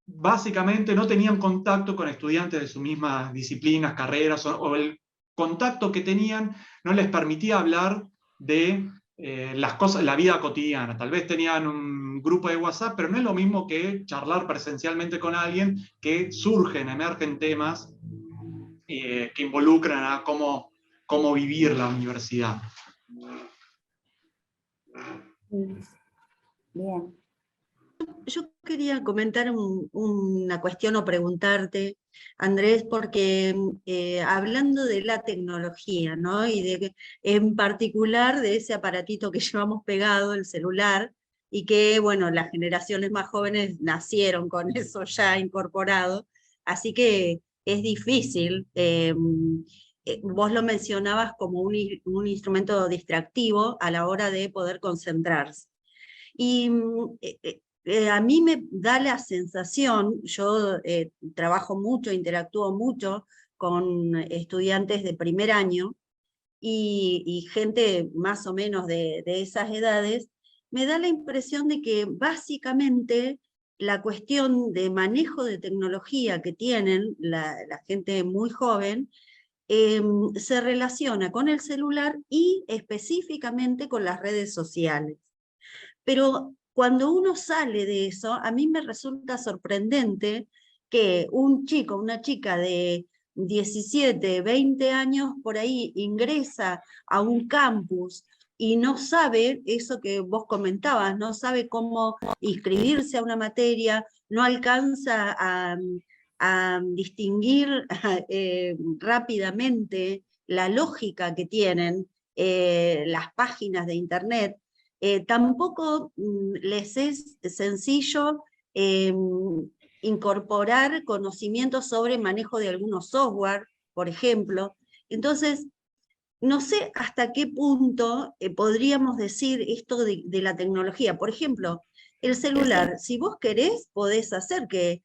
básicamente no tenían contacto con estudiantes de sus mismas disciplinas, carreras, o el contacto que tenían no les permitía hablar de las cosas, la vida cotidiana. Tal vez tenían un grupo de WhatsApp, pero no es lo mismo que charlar presencialmente con alguien, que emergen temas que involucran a cómo vivir la universidad. Bien. Yo quería comentar una cuestión o preguntarte, Andrés, porque hablando de la tecnología, ¿no? Y en particular de ese aparatito que llevamos pegado, el celular, y que, bueno, las generaciones más jóvenes nacieron con eso ya incorporado, así que es difícil. Vos lo mencionabas como un instrumento distractivo a la hora de poder concentrarse. Y a mí me da la sensación, yo trabajo mucho, interactúo mucho con estudiantes de primer año y gente más o menos de esas edades, me da la impresión de que básicamente la cuestión de manejo de tecnología que tienen la gente muy joven se relaciona con el celular y específicamente con las redes sociales. Pero cuando uno sale de eso, a mí me resulta sorprendente que un chico, una chica de 17, 20 años por ahí ingresa a un campus y no sabe eso que vos comentabas, no sabe cómo inscribirse a una materia, no alcanza a distinguir rápidamente la lógica que tienen las páginas de Internet. Tampoco les es sencillo incorporar conocimientos sobre manejo de algunos software, por ejemplo. Entonces, no sé hasta qué punto podríamos decir esto de la tecnología. Por ejemplo, el celular, si vos querés, podés hacer que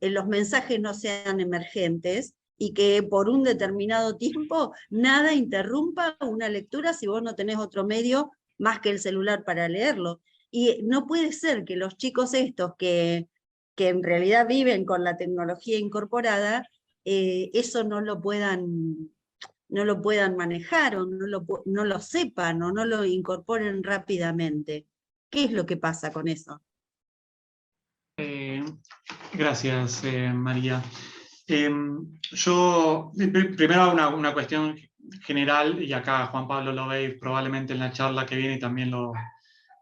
los mensajes no sean emergentes y que por un determinado tiempo nada interrumpa una lectura si vos no tenés otro medio más que el celular para leerlo. Y no puede ser que los chicos estos que en realidad viven con la tecnología incorporada, eso no lo puedan manejar o no lo sepan o no lo incorporen rápidamente. ¿Qué es lo que pasa con eso? Gracias, María. Yo, primero una cuestión general, y acá Juan Pablo lo veis probablemente en la charla que viene y también lo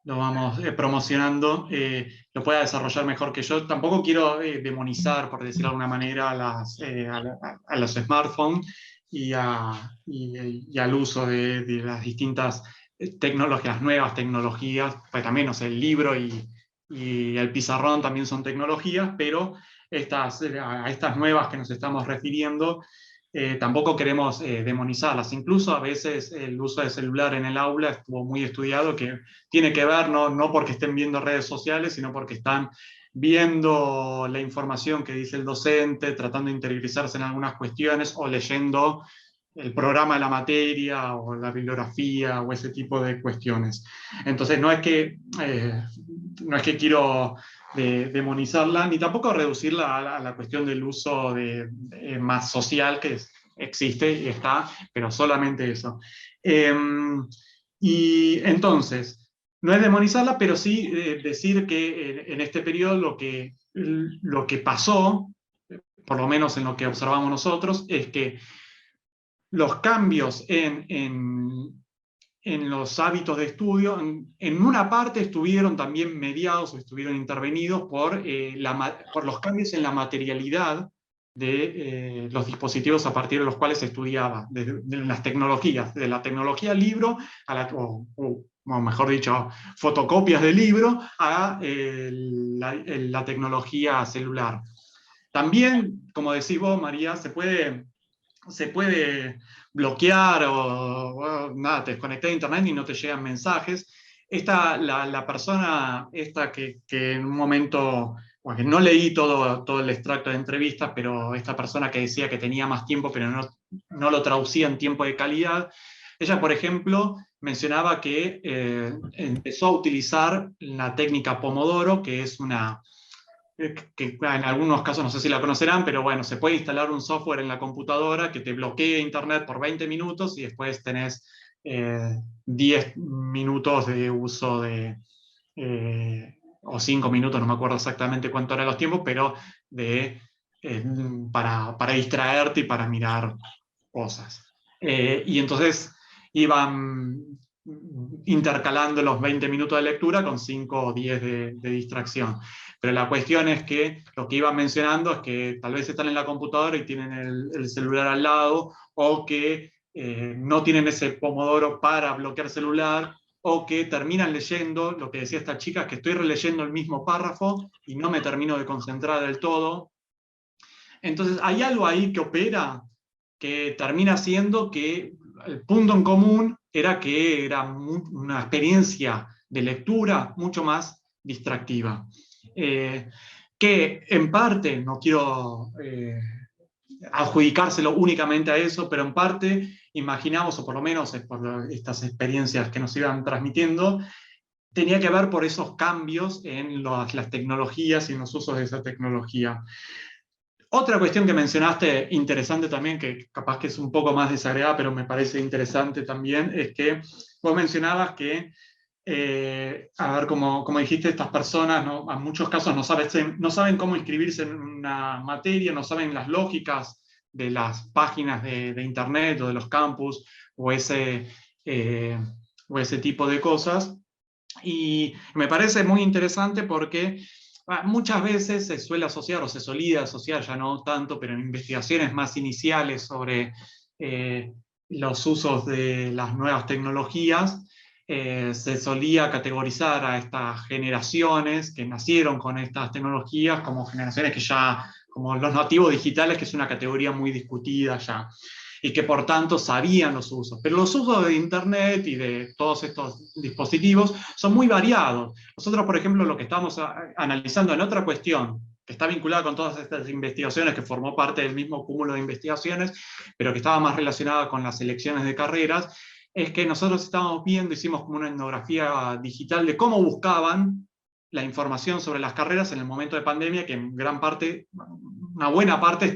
vamos promocionando, lo pueda desarrollar mejor que yo. Tampoco quiero demonizar, por decirlo de alguna manera, a los smartphones y al uso de las distintas tecnologías, nuevas tecnologías, pues también, no sé, el libro y el pizarrón también son tecnologías, pero a estas nuevas que nos estamos refiriendo, tampoco queremos demonizarlas. Incluso a veces el uso del celular en el aula estuvo muy estudiado, que tiene que ver no porque estén viendo redes sociales, sino porque están viendo la información que dice el docente, tratando de interiorizarse en algunas cuestiones, o leyendo el programa de la materia, o la bibliografía, o ese tipo de cuestiones. Entonces no es que quiero demonizarla, ni tampoco reducirla a la cuestión del uso más social que existe y está, pero solamente eso. Y entonces, no es demonizarla, pero sí decir que en este periodo lo que pasó, por lo menos en lo que observamos nosotros, es que los cambios en los hábitos de estudio, en una parte estuvieron también mediados o estuvieron intervenidos por los cambios en la materialidad de los dispositivos a partir de los cuales se estudiaba, de las tecnologías, de la tecnología libro, o mejor dicho, fotocopias de libro, a la tecnología celular. También, como decís vos, María, se puede bloquear o nada, te desconectas de internet y no te llegan mensajes. La persona que en un momento, bueno, que no leí todo el extracto de entrevistas, pero esta persona que decía que tenía más tiempo, pero no lo traducía en tiempo de calidad, ella, por ejemplo, mencionaba que empezó a utilizar la técnica Pomodoro, que es que en algunos casos no sé si la conocerán, pero bueno, se puede instalar un software en la computadora que te bloquee internet por 20 minutos y después tenés 10 minutos de uso o 5 minutos, no me acuerdo exactamente cuánto eran los tiempos, pero para distraerte y para mirar cosas. Y entonces iban intercalando los 20 minutos de lectura con 5 o 10 de distracción. Pero la cuestión es que lo que iban mencionando es que tal vez están en la computadora y tienen el celular al lado, o que no tienen ese pomodoro para bloquear celular, o que terminan leyendo, lo que decía esta chica, que estoy releyendo el mismo párrafo y no me termino de concentrar del todo. Entonces hay algo ahí que opera, que termina siendo que el punto en común era que era una experiencia de lectura mucho más distractiva. Que en parte, no quiero adjudicárselo únicamente a eso, pero en parte imaginamos, o por lo menos por estas experiencias que nos iban transmitiendo, tenía que ver por esos cambios en las tecnologías y en los usos de esa tecnología. Otra cuestión que mencionaste, interesante también, que capaz que es un poco más desagregada, pero me parece interesante también, es que vos mencionabas que, a ver, como dijiste, estas personas, ¿no?, en muchos casos no saben cómo inscribirse en una materia, no saben las lógicas de las páginas de internet o de los campus o ese tipo de cosas. Y me parece muy interesante porque muchas veces se suele asociar, o se solía asociar, ya no tanto, pero en investigaciones más iniciales sobre los usos de las nuevas tecnologías, se solía categorizar a estas generaciones que nacieron con estas tecnologías como generaciones que ya, como los nativos digitales, que es una categoría muy discutida ya, y que por tanto sabían los usos. Pero los usos de Internet y de todos estos dispositivos son muy variados. Nosotros, por ejemplo, lo que estamos analizando en otra cuestión, que está vinculada con todas estas investigaciones, que formó parte del mismo cúmulo de investigaciones, pero que estaba más relacionada con las selecciones de carreras, es que nosotros estábamos viendo, hicimos como una etnografía digital de cómo buscaban la información sobre las carreras en el momento de pandemia, que en gran parte, una buena parte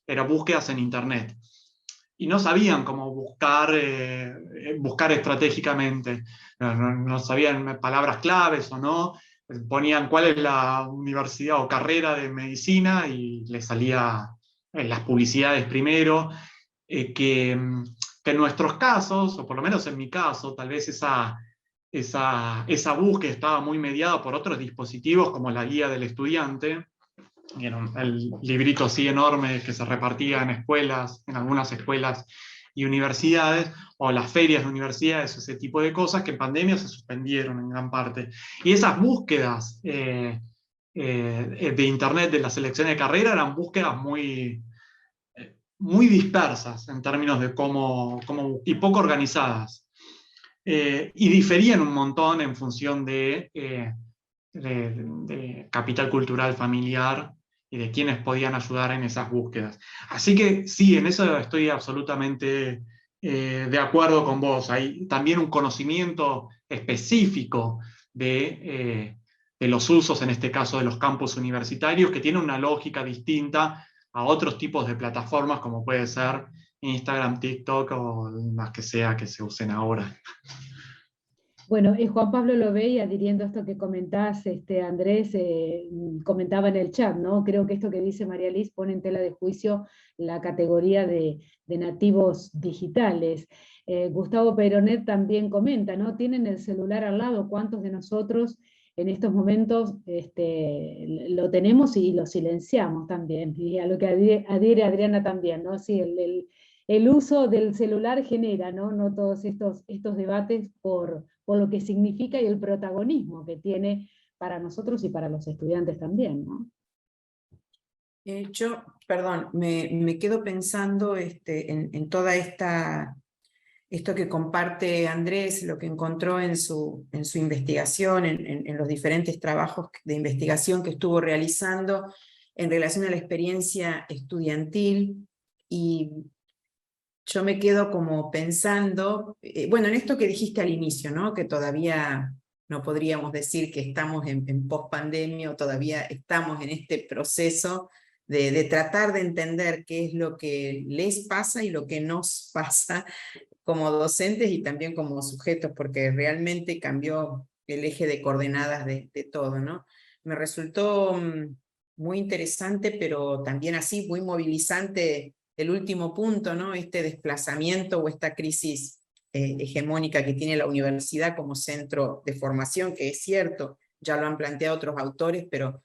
era búsquedas en Internet. Y no sabían cómo buscar estratégicamente, no sabían palabras claves o no, ponían cuál es la universidad o carrera de medicina y les salía en las publicidades primero, que en nuestros casos, o por lo menos en mi caso, tal vez esa búsqueda estaba muy mediada por otros dispositivos como la guía del estudiante, el librito así enorme que se repartía en escuelas, en algunas escuelas y universidades, o las ferias de universidades, ese tipo de cosas que en pandemia se suspendieron en gran parte. Y esas búsquedas de Internet de la selección de carrera eran búsquedas muy dispersas en términos de cómo y poco organizadas. Y diferían un montón en función de capital cultural familiar y de quienes podían ayudar en esas búsquedas. Así que sí, en eso estoy absolutamente de acuerdo con vos. Hay también un conocimiento específico de los usos, en este caso de los campus universitarios, que tiene una lógica distinta a otros tipos de plataformas como puede ser Instagram, TikTok o las que sea que se usen ahora. Bueno, Juan Pablo lo ve y adhiriendo a esto que comentás, Andrés, comentaba en el chat, ¿no? Creo que esto que dice María Liz pone en tela de juicio la categoría de nativos digitales. Gustavo Peyronet también comenta, ¿no? Tienen el celular al lado, ¿cuántos de nosotros en estos momentos lo tenemos y lo silenciamos también? Y a lo que adhiere Adriana también, ¿no? Sí, el uso del celular genera, ¿no? Todos estos debates por lo que significa y el protagonismo que tiene para nosotros y para los estudiantes también, ¿no? Perdón, me quedo pensando en toda esto que comparte Andrés, lo que encontró en su investigación, en los diferentes trabajos de investigación que estuvo realizando en relación a la experiencia estudiantil, y yo me quedo como pensando, bueno, en esto que dijiste al inicio, ¿no? Que todavía no podríamos decir que estamos en post-pandemia, o todavía estamos en este proceso de tratar de entender qué es lo que les pasa y lo que nos pasa como docentes y también como sujetos, porque realmente cambió el eje de coordenadas de todo, ¿no? Me resultó muy interesante, pero también así muy movilizante el último punto, ¿no? Este desplazamiento o esta crisis hegemónica que tiene la universidad como centro de formación, que es cierto, ya lo han planteado otros autores, pero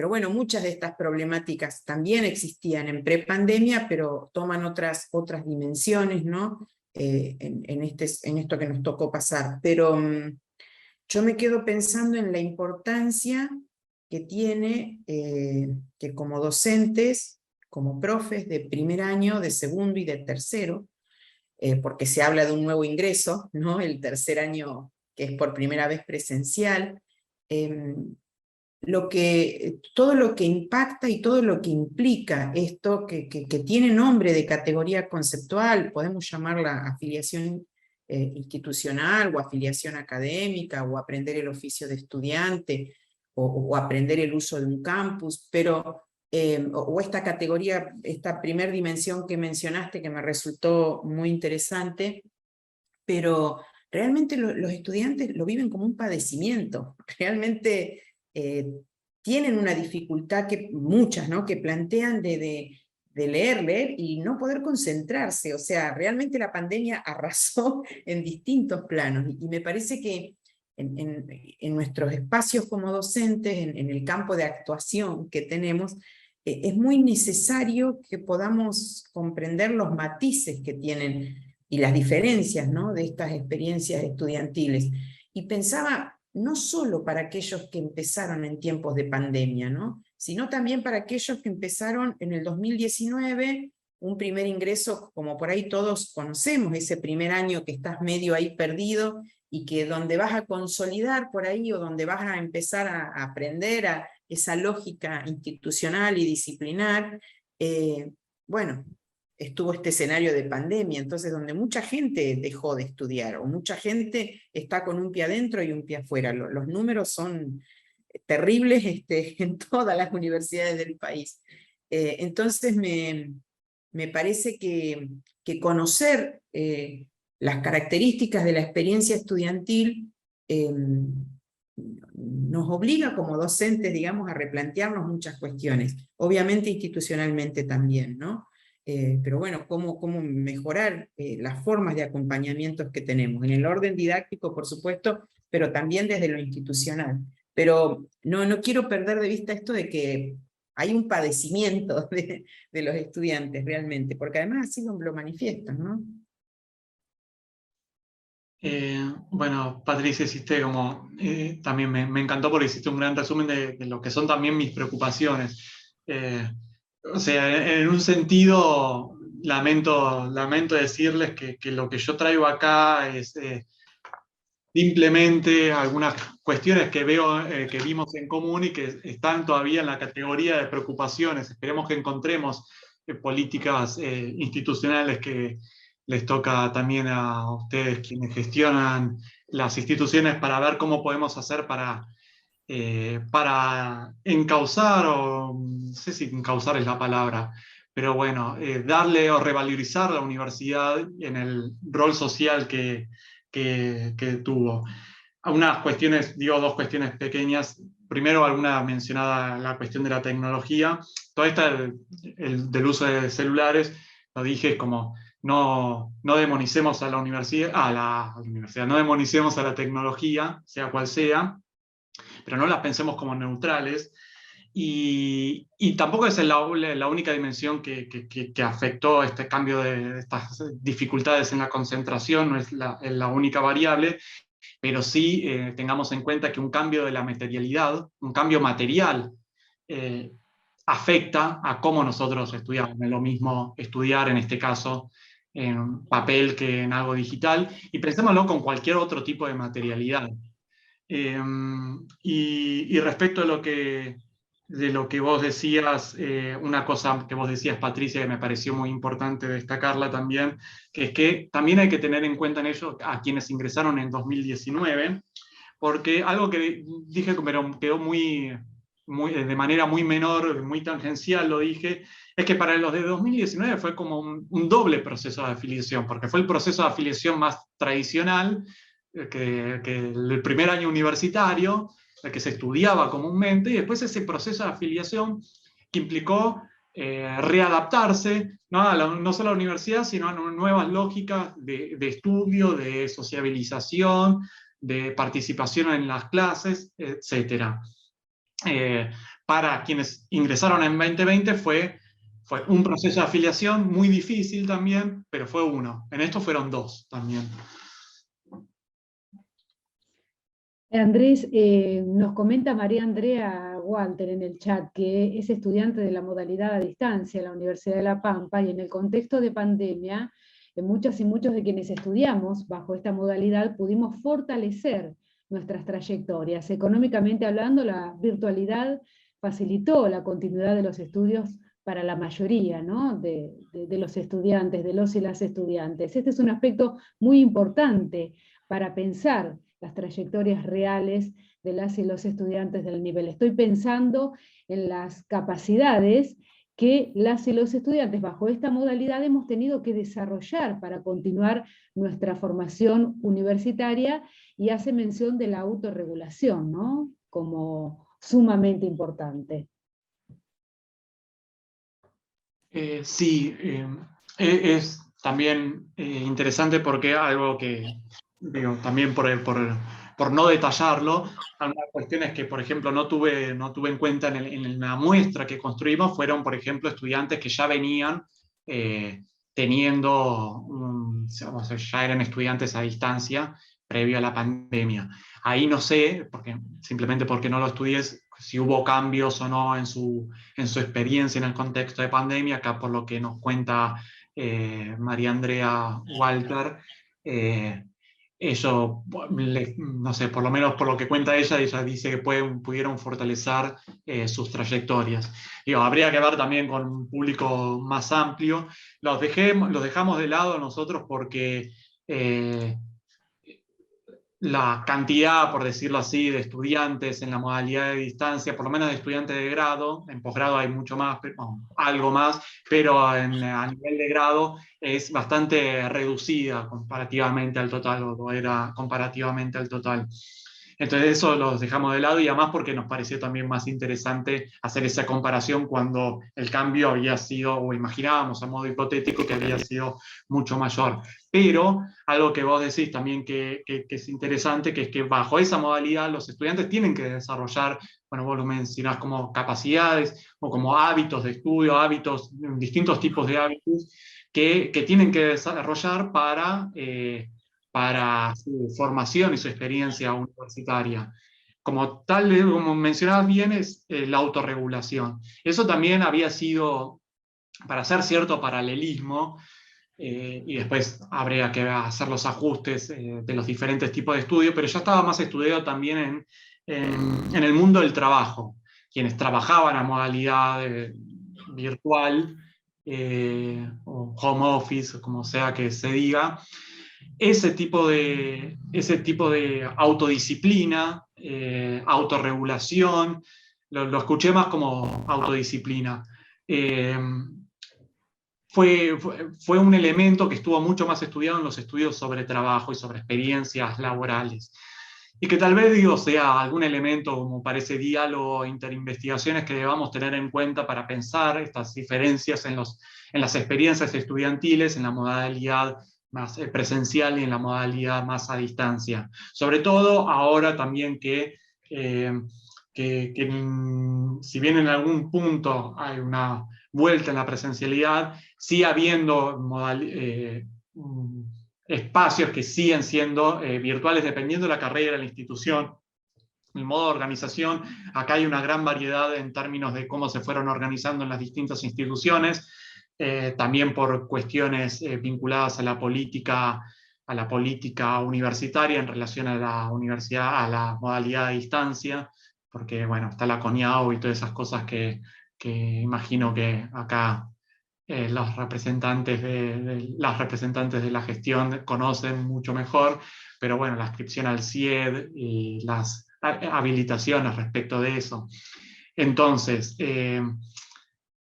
bueno, muchas de estas problemáticas también existían en prepandemia, pero toman otras dimensiones, ¿no? En esto que nos tocó pasar. Pero yo me quedo pensando en la importancia que tiene que como docentes, como profes de primer año, de segundo y de tercero, porque se habla de un nuevo ingreso, ¿no? El tercer año que es por primera vez presencial, todo lo que impacta y todo lo que implica esto que tiene nombre de categoría conceptual, podemos llamarla afiliación institucional o afiliación académica o aprender el oficio de estudiante o aprender el uso de un campus, pero o esta categoría, esta primer dimensión que mencionaste que me resultó muy interesante, pero realmente los estudiantes lo viven como un padecimiento, realmente tienen una dificultad muchas, ¿no? Que plantean de leer y no poder concentrarse, o sea, realmente la pandemia arrasó en distintos planos, y me parece que en nuestros espacios como docentes, en el campo de actuación que tenemos, es muy necesario que podamos comprender los matices que tienen y las diferencias, ¿no?, de estas experiencias estudiantiles. Y pensaba, no solo para aquellos que empezaron en tiempos de pandemia, ¿no?, sino también para aquellos que empezaron en el 2019, un primer ingreso, como por ahí todos conocemos, ese primer año que estás medio ahí perdido, y que donde vas a consolidar por ahí, o donde vas a empezar a aprender a esa lógica institucional y disciplinar, bueno, estuvo este escenario de pandemia, entonces donde mucha gente dejó de estudiar, o mucha gente está con un pie adentro y un pie afuera. Los números son terribles en todas las universidades del país. Entonces me parece que conocer las características de la experiencia estudiantil nos obliga como docentes, digamos, a replantearnos muchas cuestiones, obviamente institucionalmente también, ¿no? Pero bueno, cómo mejorar las formas de acompañamientos que tenemos, en el orden didáctico, por supuesto, pero también desde lo institucional. Pero no quiero perder de vista esto de que hay un padecimiento de los estudiantes realmente, porque además así lo manifiestan, ¿no? Bueno, Patricia, hiciste como, también me encantó porque hiciste un gran resumen de lo que son también mis preocupaciones. O sea, en un sentido, lamento decirles que lo que yo traigo acá es simplemente algunas cuestiones que que vimos en común y que están todavía en la categoría de preocupaciones. Esperemos que encontremos políticas institucionales que les toca también a ustedes, quienes gestionan las instituciones, para ver cómo podemos hacer para encauzar, o no sé si encauzar es la palabra, pero bueno, darle o revalorizar la universidad en el rol social que tuvo. Algunas cuestiones, digo dos cuestiones pequeñas. Primero, alguna mencionada la cuestión de la tecnología. Toda esta del uso de celulares, lo dije como no demonicemos a la universidad, no demonicemos a la tecnología, sea cual sea, pero no las pensemos como neutrales. Y tampoco es la única dimensión que afectó este cambio de estas dificultades en la concentración, no es la única variable, pero sí tengamos en cuenta que un cambio de la materialidad, un cambio material, afecta a cómo nosotros estudiamos. No es lo mismo estudiar, en este caso, en papel que en algo digital, y pensémoslo con cualquier otro tipo de materialidad. Y respecto a de lo que vos decías, una cosa que vos decías, Patricia, que me pareció muy importante destacarla también, que es que también hay que tener en cuenta en ello a quienes ingresaron en 2019, porque algo que dije, pero quedó de manera muy menor, muy tangencial, lo dije, es que para los de 2019 fue como un doble proceso de afiliación, porque fue el proceso de afiliación más tradicional, que el primer año universitario, el que se estudiaba comúnmente, y después ese proceso de afiliación que implicó readaptarse, no solo a la universidad, sino a nuevas lógicas de estudio, de sociabilización, de participación en las clases, etc. Para quienes ingresaron en 2020 fue un proceso de afiliación muy difícil también, pero fue uno. En esto fueron dos también. Andrés, nos comenta María Andrea Walter en el chat que es estudiante de la modalidad a distancia en la Universidad de La Pampa, y en el contexto de pandemia, muchas y muchos de quienes estudiamos bajo esta modalidad pudimos fortalecer nuestras trayectorias. Económicamente hablando, la virtualidad facilitó la continuidad de los estudios para la mayoría, ¿no?, de los estudiantes, de los y las estudiantes. Este es un aspecto muy importante para pensar las trayectorias reales de las y los estudiantes del nivel. Estoy pensando en las capacidades que las y los estudiantes bajo esta modalidad hemos tenido que desarrollar para continuar nuestra formación universitaria, y hace mención de la autorregulación, ¿no?, como sumamente importante. Sí, es también interesante porque algo que, digo, también por no detallarlo, algunas cuestiones que, por ejemplo, no tuve en cuenta en la muestra que construimos fueron, por ejemplo, estudiantes que ya venían teniendo, ya eran estudiantes a distancia previo a la pandemia. Ahí no sé, simplemente porque no lo estudié, si hubo cambios o no en su experiencia en el contexto de pandemia. Acá por lo que nos cuenta María Andrea Walter, eso, no sé, por lo menos por lo que cuenta ella dice que pudieron fortalecer sus trayectorias. Digo, habría que ver también con un público más amplio. Los dejamos de lado nosotros porque la cantidad, por decirlo así, de estudiantes en la modalidad de distancia, por lo menos de estudiantes de grado, en posgrado hay mucho más, algo más, pero a nivel de grado es bastante reducida comparativamente al total, o era comparativamente al total. Entonces eso los dejamos de lado, y además porque nos pareció también más interesante hacer esa comparación cuando el cambio había sido, o imaginábamos a modo hipotético que había sido mucho mayor. Pero algo que vos decís también que es interesante, que es que bajo esa modalidad los estudiantes tienen que desarrollar, bueno, vos lo mencionás como capacidades o como hábitos de estudio, distintos tipos de hábitos que tienen que desarrollar para su formación y su experiencia universitaria. Como tal, como mencionabas bien, es la autorregulación. Eso también había sido, para hacer cierto paralelismo, y después habría que hacer los ajustes de los diferentes tipos de estudio, pero ya estaba más estudiado también en el mundo del trabajo. Quienes trabajaban a modalidad virtual, o home office, como sea que se diga, ese tipo de autodisciplina, autorregulación, lo escuché más como autodisciplina. Fue un elemento que estuvo mucho más estudiado en los estudios sobre trabajo y sobre experiencias laborales. Y que tal vez, sea algún elemento como parece diálogo, interinvestigaciones que debamos tener en cuenta para pensar estas diferencias en las experiencias estudiantiles, en la modalidad más presencial y en la modalidad más a distancia. Sobre todo ahora también que si bien en algún punto hay una vuelta en la presencialidad, sigue habiendo espacios que siguen siendo virtuales dependiendo de la carrera, de la institución, el modo de organización. Acá hay una gran variedad en términos de cómo se fueron organizando en las distintas instituciones, también por cuestiones vinculadas a la política universitaria en relación a la universidad, a la modalidad de distancia, porque bueno, está la CONIAU y todas esas cosas que imagino que acá los representantes las representantes de la gestión conocen mucho mejor, pero bueno, la inscripción al CIED y las habilitaciones respecto de eso. Entonces,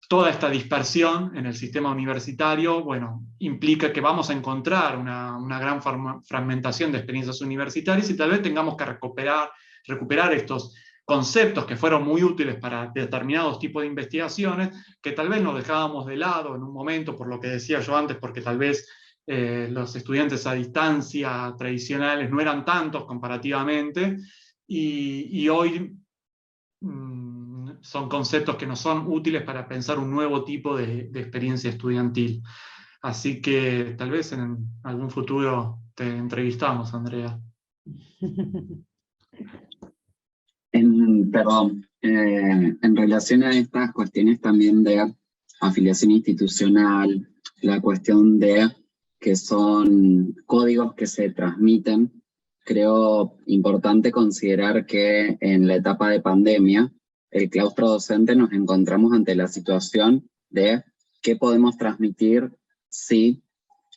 toda esta dispersión en el sistema universitario, bueno, implica que vamos a encontrar una gran fragmentación de experiencias universitarias, y tal vez tengamos que recuperar estos conceptos que fueron muy útiles para determinados tipos de investigaciones, que tal vez nos dejábamos de lado en un momento, por lo que decía yo antes, porque tal vez los estudiantes a distancia tradicionales no eran tantos comparativamente, y hoy son conceptos que nos son útiles para pensar un nuevo tipo de experiencia estudiantil. Así que tal vez en algún futuro te entrevistamos, Andrea. Perdón, en relación a estas cuestiones también de afiliación institucional, la cuestión de que son códigos que se transmiten, creo importante considerar que en la etapa de pandemia, el claustro docente nos encontramos ante la situación de qué podemos transmitir si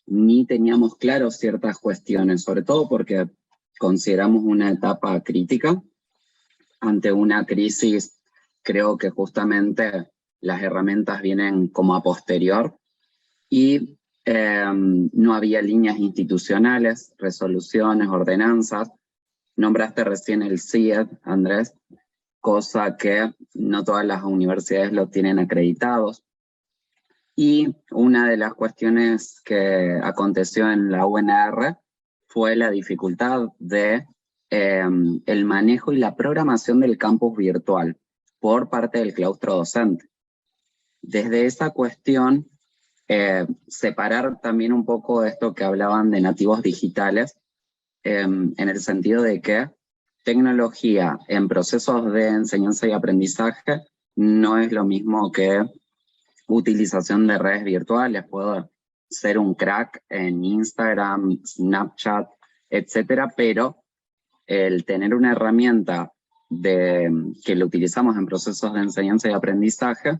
ni teníamos claro ciertas cuestiones, sobre todo porque consideramos una etapa crítica. Ante una crisis, creo que justamente las herramientas vienen como a posterior, y no había líneas institucionales, resoluciones, ordenanzas. Nombraste recién el CIED, Andrés, cosa que no todas las universidades lo tienen acreditados. Y una de las cuestiones que aconteció en la UNR fue la dificultad de el manejo y la programación del campus virtual por parte del claustro docente. Desde esa cuestión, separar también un poco esto que hablaban de nativos digitales, en el sentido de que tecnología en procesos de enseñanza y aprendizaje no es lo mismo que utilización de redes virtuales. Puedo ser un crack en Instagram, Snapchat, etcétera, pero el tener una herramienta que lo utilizamos en procesos de enseñanza y aprendizaje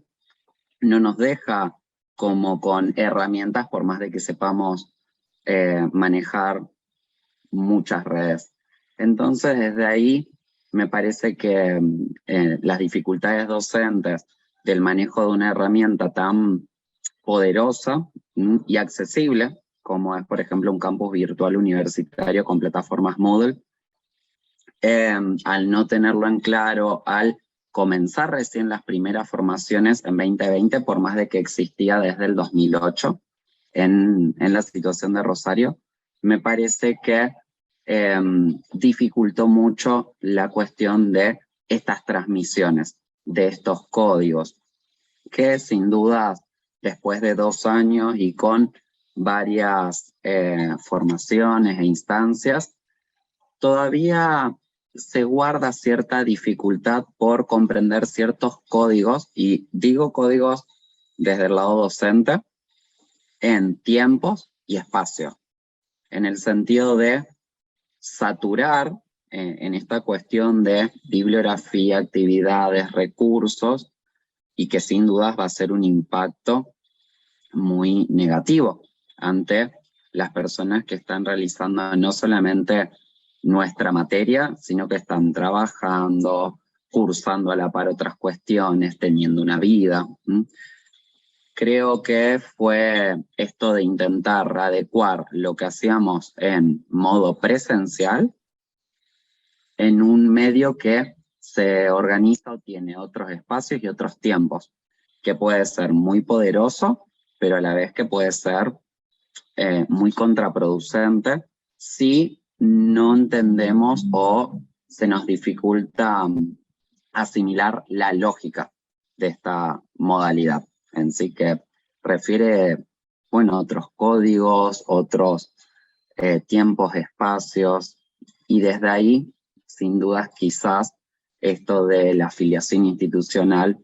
no nos deja como con herramientas, por más de que sepamos manejar muchas redes. Entonces, desde ahí me parece que las dificultades docentes del manejo de una herramienta tan poderosa y accesible, como es, por ejemplo, un campus virtual universitario con plataformas Moodle, al no tenerlo en claro, al comenzar recién las primeras formaciones en 2020, por más de que existía desde el 2008 en la situación de Rosario, me parece que dificultó mucho la cuestión de estas transmisiones, de estos códigos, que sin duda después de 2 años y con varias formaciones e instancias, todavía se guarda cierta dificultad por comprender ciertos códigos, y digo códigos desde el lado docente, en tiempos y espacio, en el sentido de saturar en esta cuestión de bibliografía, actividades, recursos, y que sin dudas va a ser un impacto muy negativo ante las personas que están realizando no solamente nuestra materia, sino que están trabajando, cursando a la par otras cuestiones, teniendo una vida. Creo que fue esto de intentar adecuar lo que hacíamos en modo presencial en un medio que se organiza o tiene otros espacios y otros tiempos, que puede ser muy poderoso, pero a la vez que puede ser muy contraproducente si no entendemos o se nos dificulta asimilar la lógica de esta modalidad en sí, que refiere, bueno, otros códigos, otros tiempos, espacios, y desde ahí, sin dudas, quizás esto de la afiliación institucional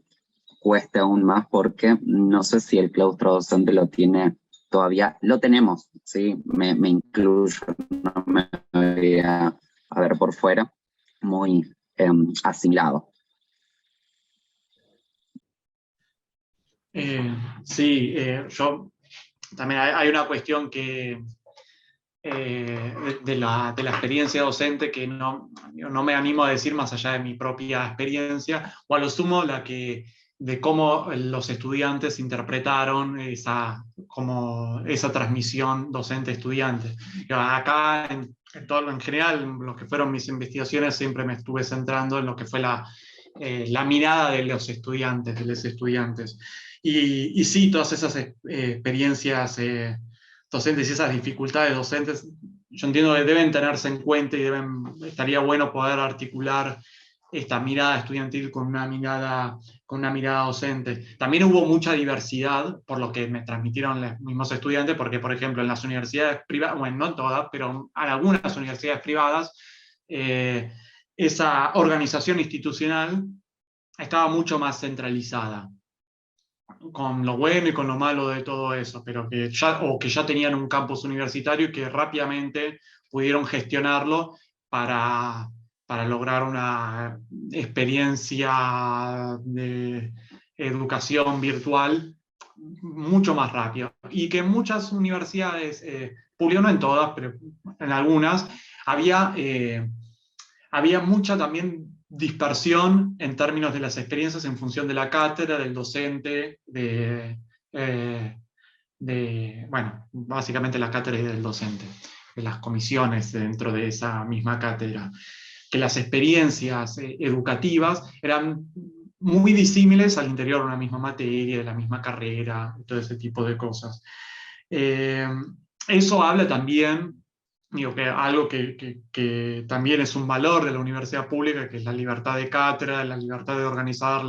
cueste aún más, porque no sé si el claustro docente lo tiene todavía. Lo tenemos, ¿sí? Me incluyo, no me voy a ver por fuera, muy asimilado. Sí, yo también hay una cuestión que de la experiencia docente que no me animo a decir más allá de mi propia experiencia, o a lo sumo de cómo los estudiantes interpretaron esa transmisión docente-estudiante. Acá, en general, lo que fueron mis investigaciones, siempre me estuve centrando en lo que fue la mirada de los estudiantes, de los estudiantes. Y sí, todas esas experiencias docentes y esas dificultades docentes, yo entiendo que deben tenerse en cuenta, y estaría bueno poder articular esta mirada estudiantil con una mirada docente. También hubo mucha diversidad, por lo que me transmitieron los mismos estudiantes, porque, por ejemplo, en las universidades privadas, bueno, no todas, pero en algunas universidades privadas, esa organización institucional estaba mucho más centralizada, con lo bueno y con lo malo de todo eso, pero que ya tenían un campus universitario y que rápidamente pudieron gestionarlo para lograr una experiencia de educación virtual mucho más rápido. Y que en muchas universidades, públicas, no en todas, pero en algunas, había mucha también dispersión en términos de las experiencias en función de la cátedra, del docente, bueno, básicamente la cátedra y del docente, de las comisiones dentro de esa misma cátedra. Que las experiencias educativas eran muy disímiles al interior de una misma materia, de la misma carrera, todo ese tipo de cosas. Eso habla también, digo, que algo que también es un valor de la universidad pública, que es la libertad de cátedra, la libertad de organizar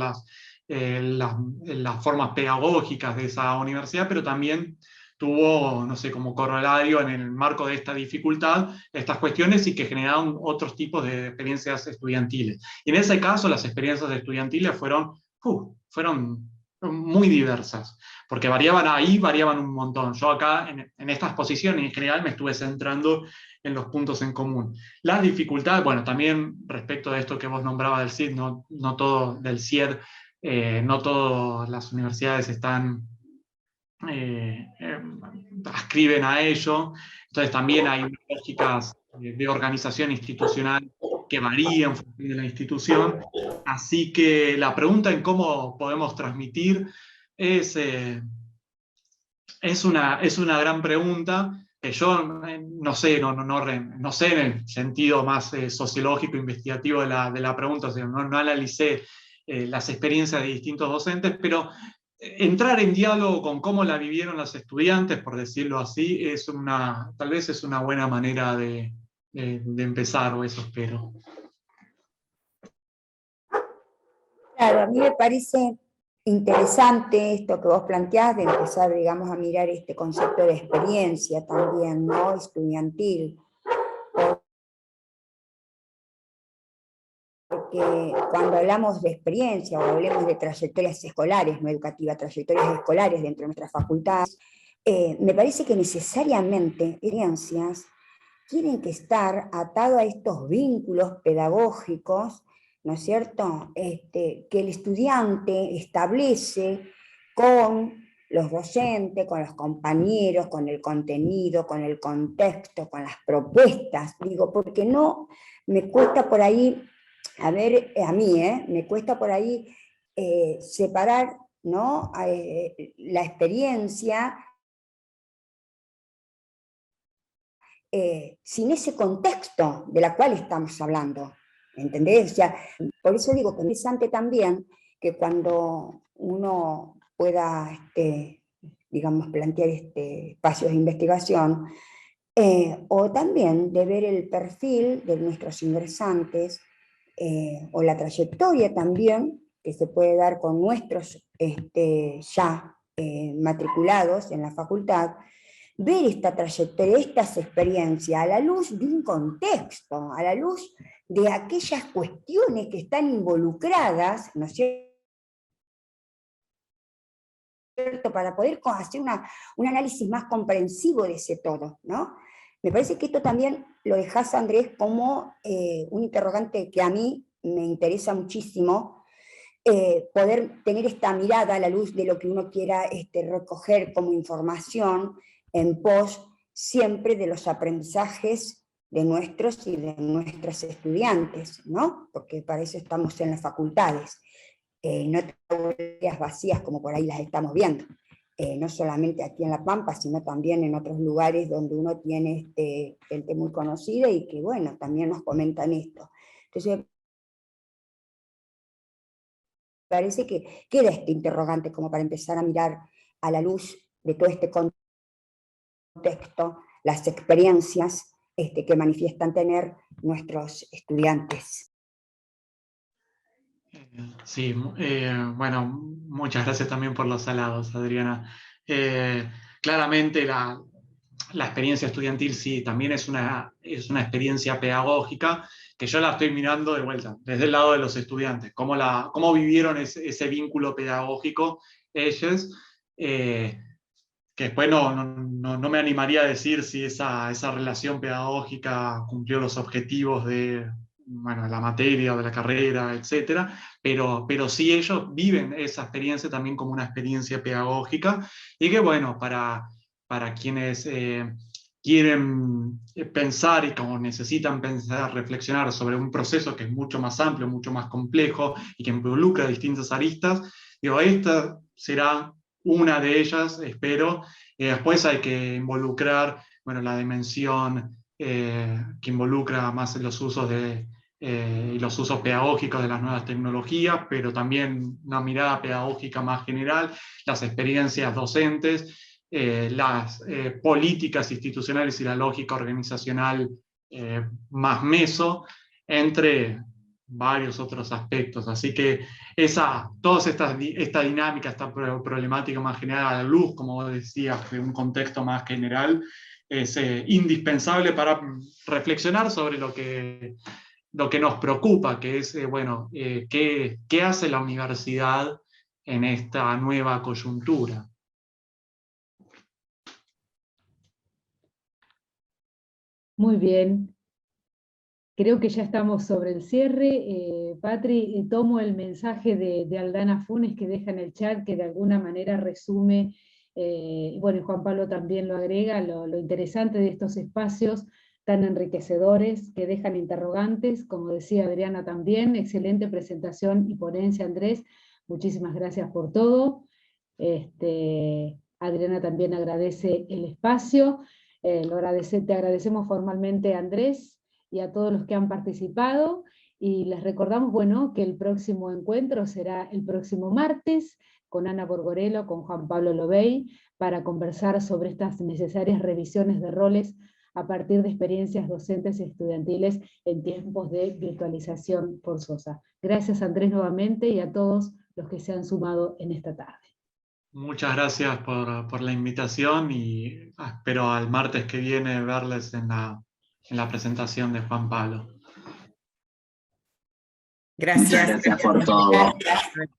las formas pedagógicas de esa universidad, pero también tuvo, no sé, como corolario en el marco de esta dificultad, estas cuestiones y que generaron otros tipos de experiencias estudiantiles. Y en ese caso las experiencias estudiantiles fueron muy diversas, porque variaban un montón. Yo acá, en esta exposición en general, me estuve centrando en los puntos en común. Las dificultades, bueno, también respecto de esto que vos nombrabas del CIED, no todo del CIED, no todas las universidades están ascriben a ello, entonces también hay lógicas de organización institucional que varían en función de la institución, así que la pregunta en cómo podemos transmitir es una gran pregunta que yo no sé en el sentido más sociológico, investigativo de la pregunta, o sea, no analicé las experiencias de distintos docentes, pero entrar en diálogo con cómo la vivieron los estudiantes, por decirlo así, tal vez es una buena manera de empezar, o eso espero. Claro, a mí me parece interesante esto que vos planteás de empezar, digamos, a mirar este concepto de experiencia también, ¿no? Estudiantil. Porque cuando hablamos de experiencia o hablemos de trayectorias escolares, no educativas, trayectorias escolares dentro de nuestras facultades, me parece que necesariamente experiencias tienen que estar atadas a estos vínculos pedagógicos, ¿no es cierto?, que el estudiante establece con los docentes, con los compañeros, con el contenido, con el contexto, con las propuestas. Digo, porque no me cuesta por ahí, a mí, me cuesta por ahí separar, ¿no?, la experiencia sin ese contexto de la cual estamos hablando, ¿entendés? O sea, por eso digo que es interesante también que cuando uno pueda, digamos, plantear espacios de investigación, o también de ver el perfil de nuestros ingresantes, o la trayectoria también que se puede dar con nuestros ya matriculados en la facultad, ver esta trayectoria, estas experiencias a la luz de un contexto, a la luz de aquellas cuestiones que están involucradas, ¿no es cierto?, para poder hacer un análisis más comprensivo de ese todo, ¿no? Me parece que esto también lo dejás, Andrés, como un interrogante que a mí me interesa muchísimo, poder tener esta mirada a la luz de lo que uno quiera recoger como información en pos siempre de los aprendizajes de nuestros y de nuestras estudiantes, ¿no? Porque para eso estamos en las facultades, no teorías vacías como por ahí las estamos viendo, no solamente aquí en La Pampa, sino también en otros lugares donde uno tiene gente muy conocida y que, bueno, también nos comentan esto. Entonces, parece que queda este interrogante como para empezar a mirar a la luz de todo este contexto, las experiencias que manifiestan tener nuestros estudiantes. Sí, bueno, muchas gracias también por los halagos, Adriana. Claramente la experiencia estudiantil sí, también es una experiencia pedagógica que yo la estoy mirando de vuelta, desde el lado de los estudiantes, cómo vivieron ese vínculo pedagógico ellos, que después no me animaría a decir si esa relación pedagógica cumplió los objetivos de la materia o de la carrera, etc. Pero sí ellos viven esa experiencia también como una experiencia pedagógica, y que bueno, para quienes quieren pensar y como necesitan pensar, reflexionar sobre un proceso que es mucho más amplio, mucho más complejo y que involucra distintas aristas, digo, esta será una de ellas, espero. Después hay que involucrar, la dimensión que involucra más los usos y los usos pedagógicos de las nuevas tecnologías, pero también una mirada pedagógica más general, las experiencias docentes, las políticas institucionales y la lógica organizacional más meso, entre varios otros aspectos. Así que toda esta dinámica, esta problemática más general a la luz, como vos decías, de un contexto más general, es indispensable para reflexionar sobre lo que nos preocupa, que es, bueno, ¿qué hace la universidad en esta nueva coyuntura? Muy bien. Creo que ya estamos sobre el cierre. Patri, tomo el mensaje de Aldana Funes que deja en el chat, que de alguna manera resume, bueno, y Juan Pablo también lo agrega, lo interesante de estos espacios tan enriquecedores, que dejan interrogantes, como decía Adriana también, excelente presentación y ponencia, Andrés, muchísimas gracias por todo. Adriana también agradece el espacio, te agradecemos formalmente, Andrés, y a todos los que han participado, y les recordamos, bueno, que el próximo encuentro será el próximo martes, con Ana Borgorello, con Juan Pablo Lobey, para conversar sobre estas necesarias revisiones de roles a partir de experiencias docentes y estudiantiles en tiempos de virtualización forzosa. Gracias, Andrés, nuevamente, y a todos los que se han sumado en esta tarde. Muchas gracias por la invitación, y espero al martes que viene verles en la presentación de Juan Pablo. Gracias. Gracias por todo. Gracias.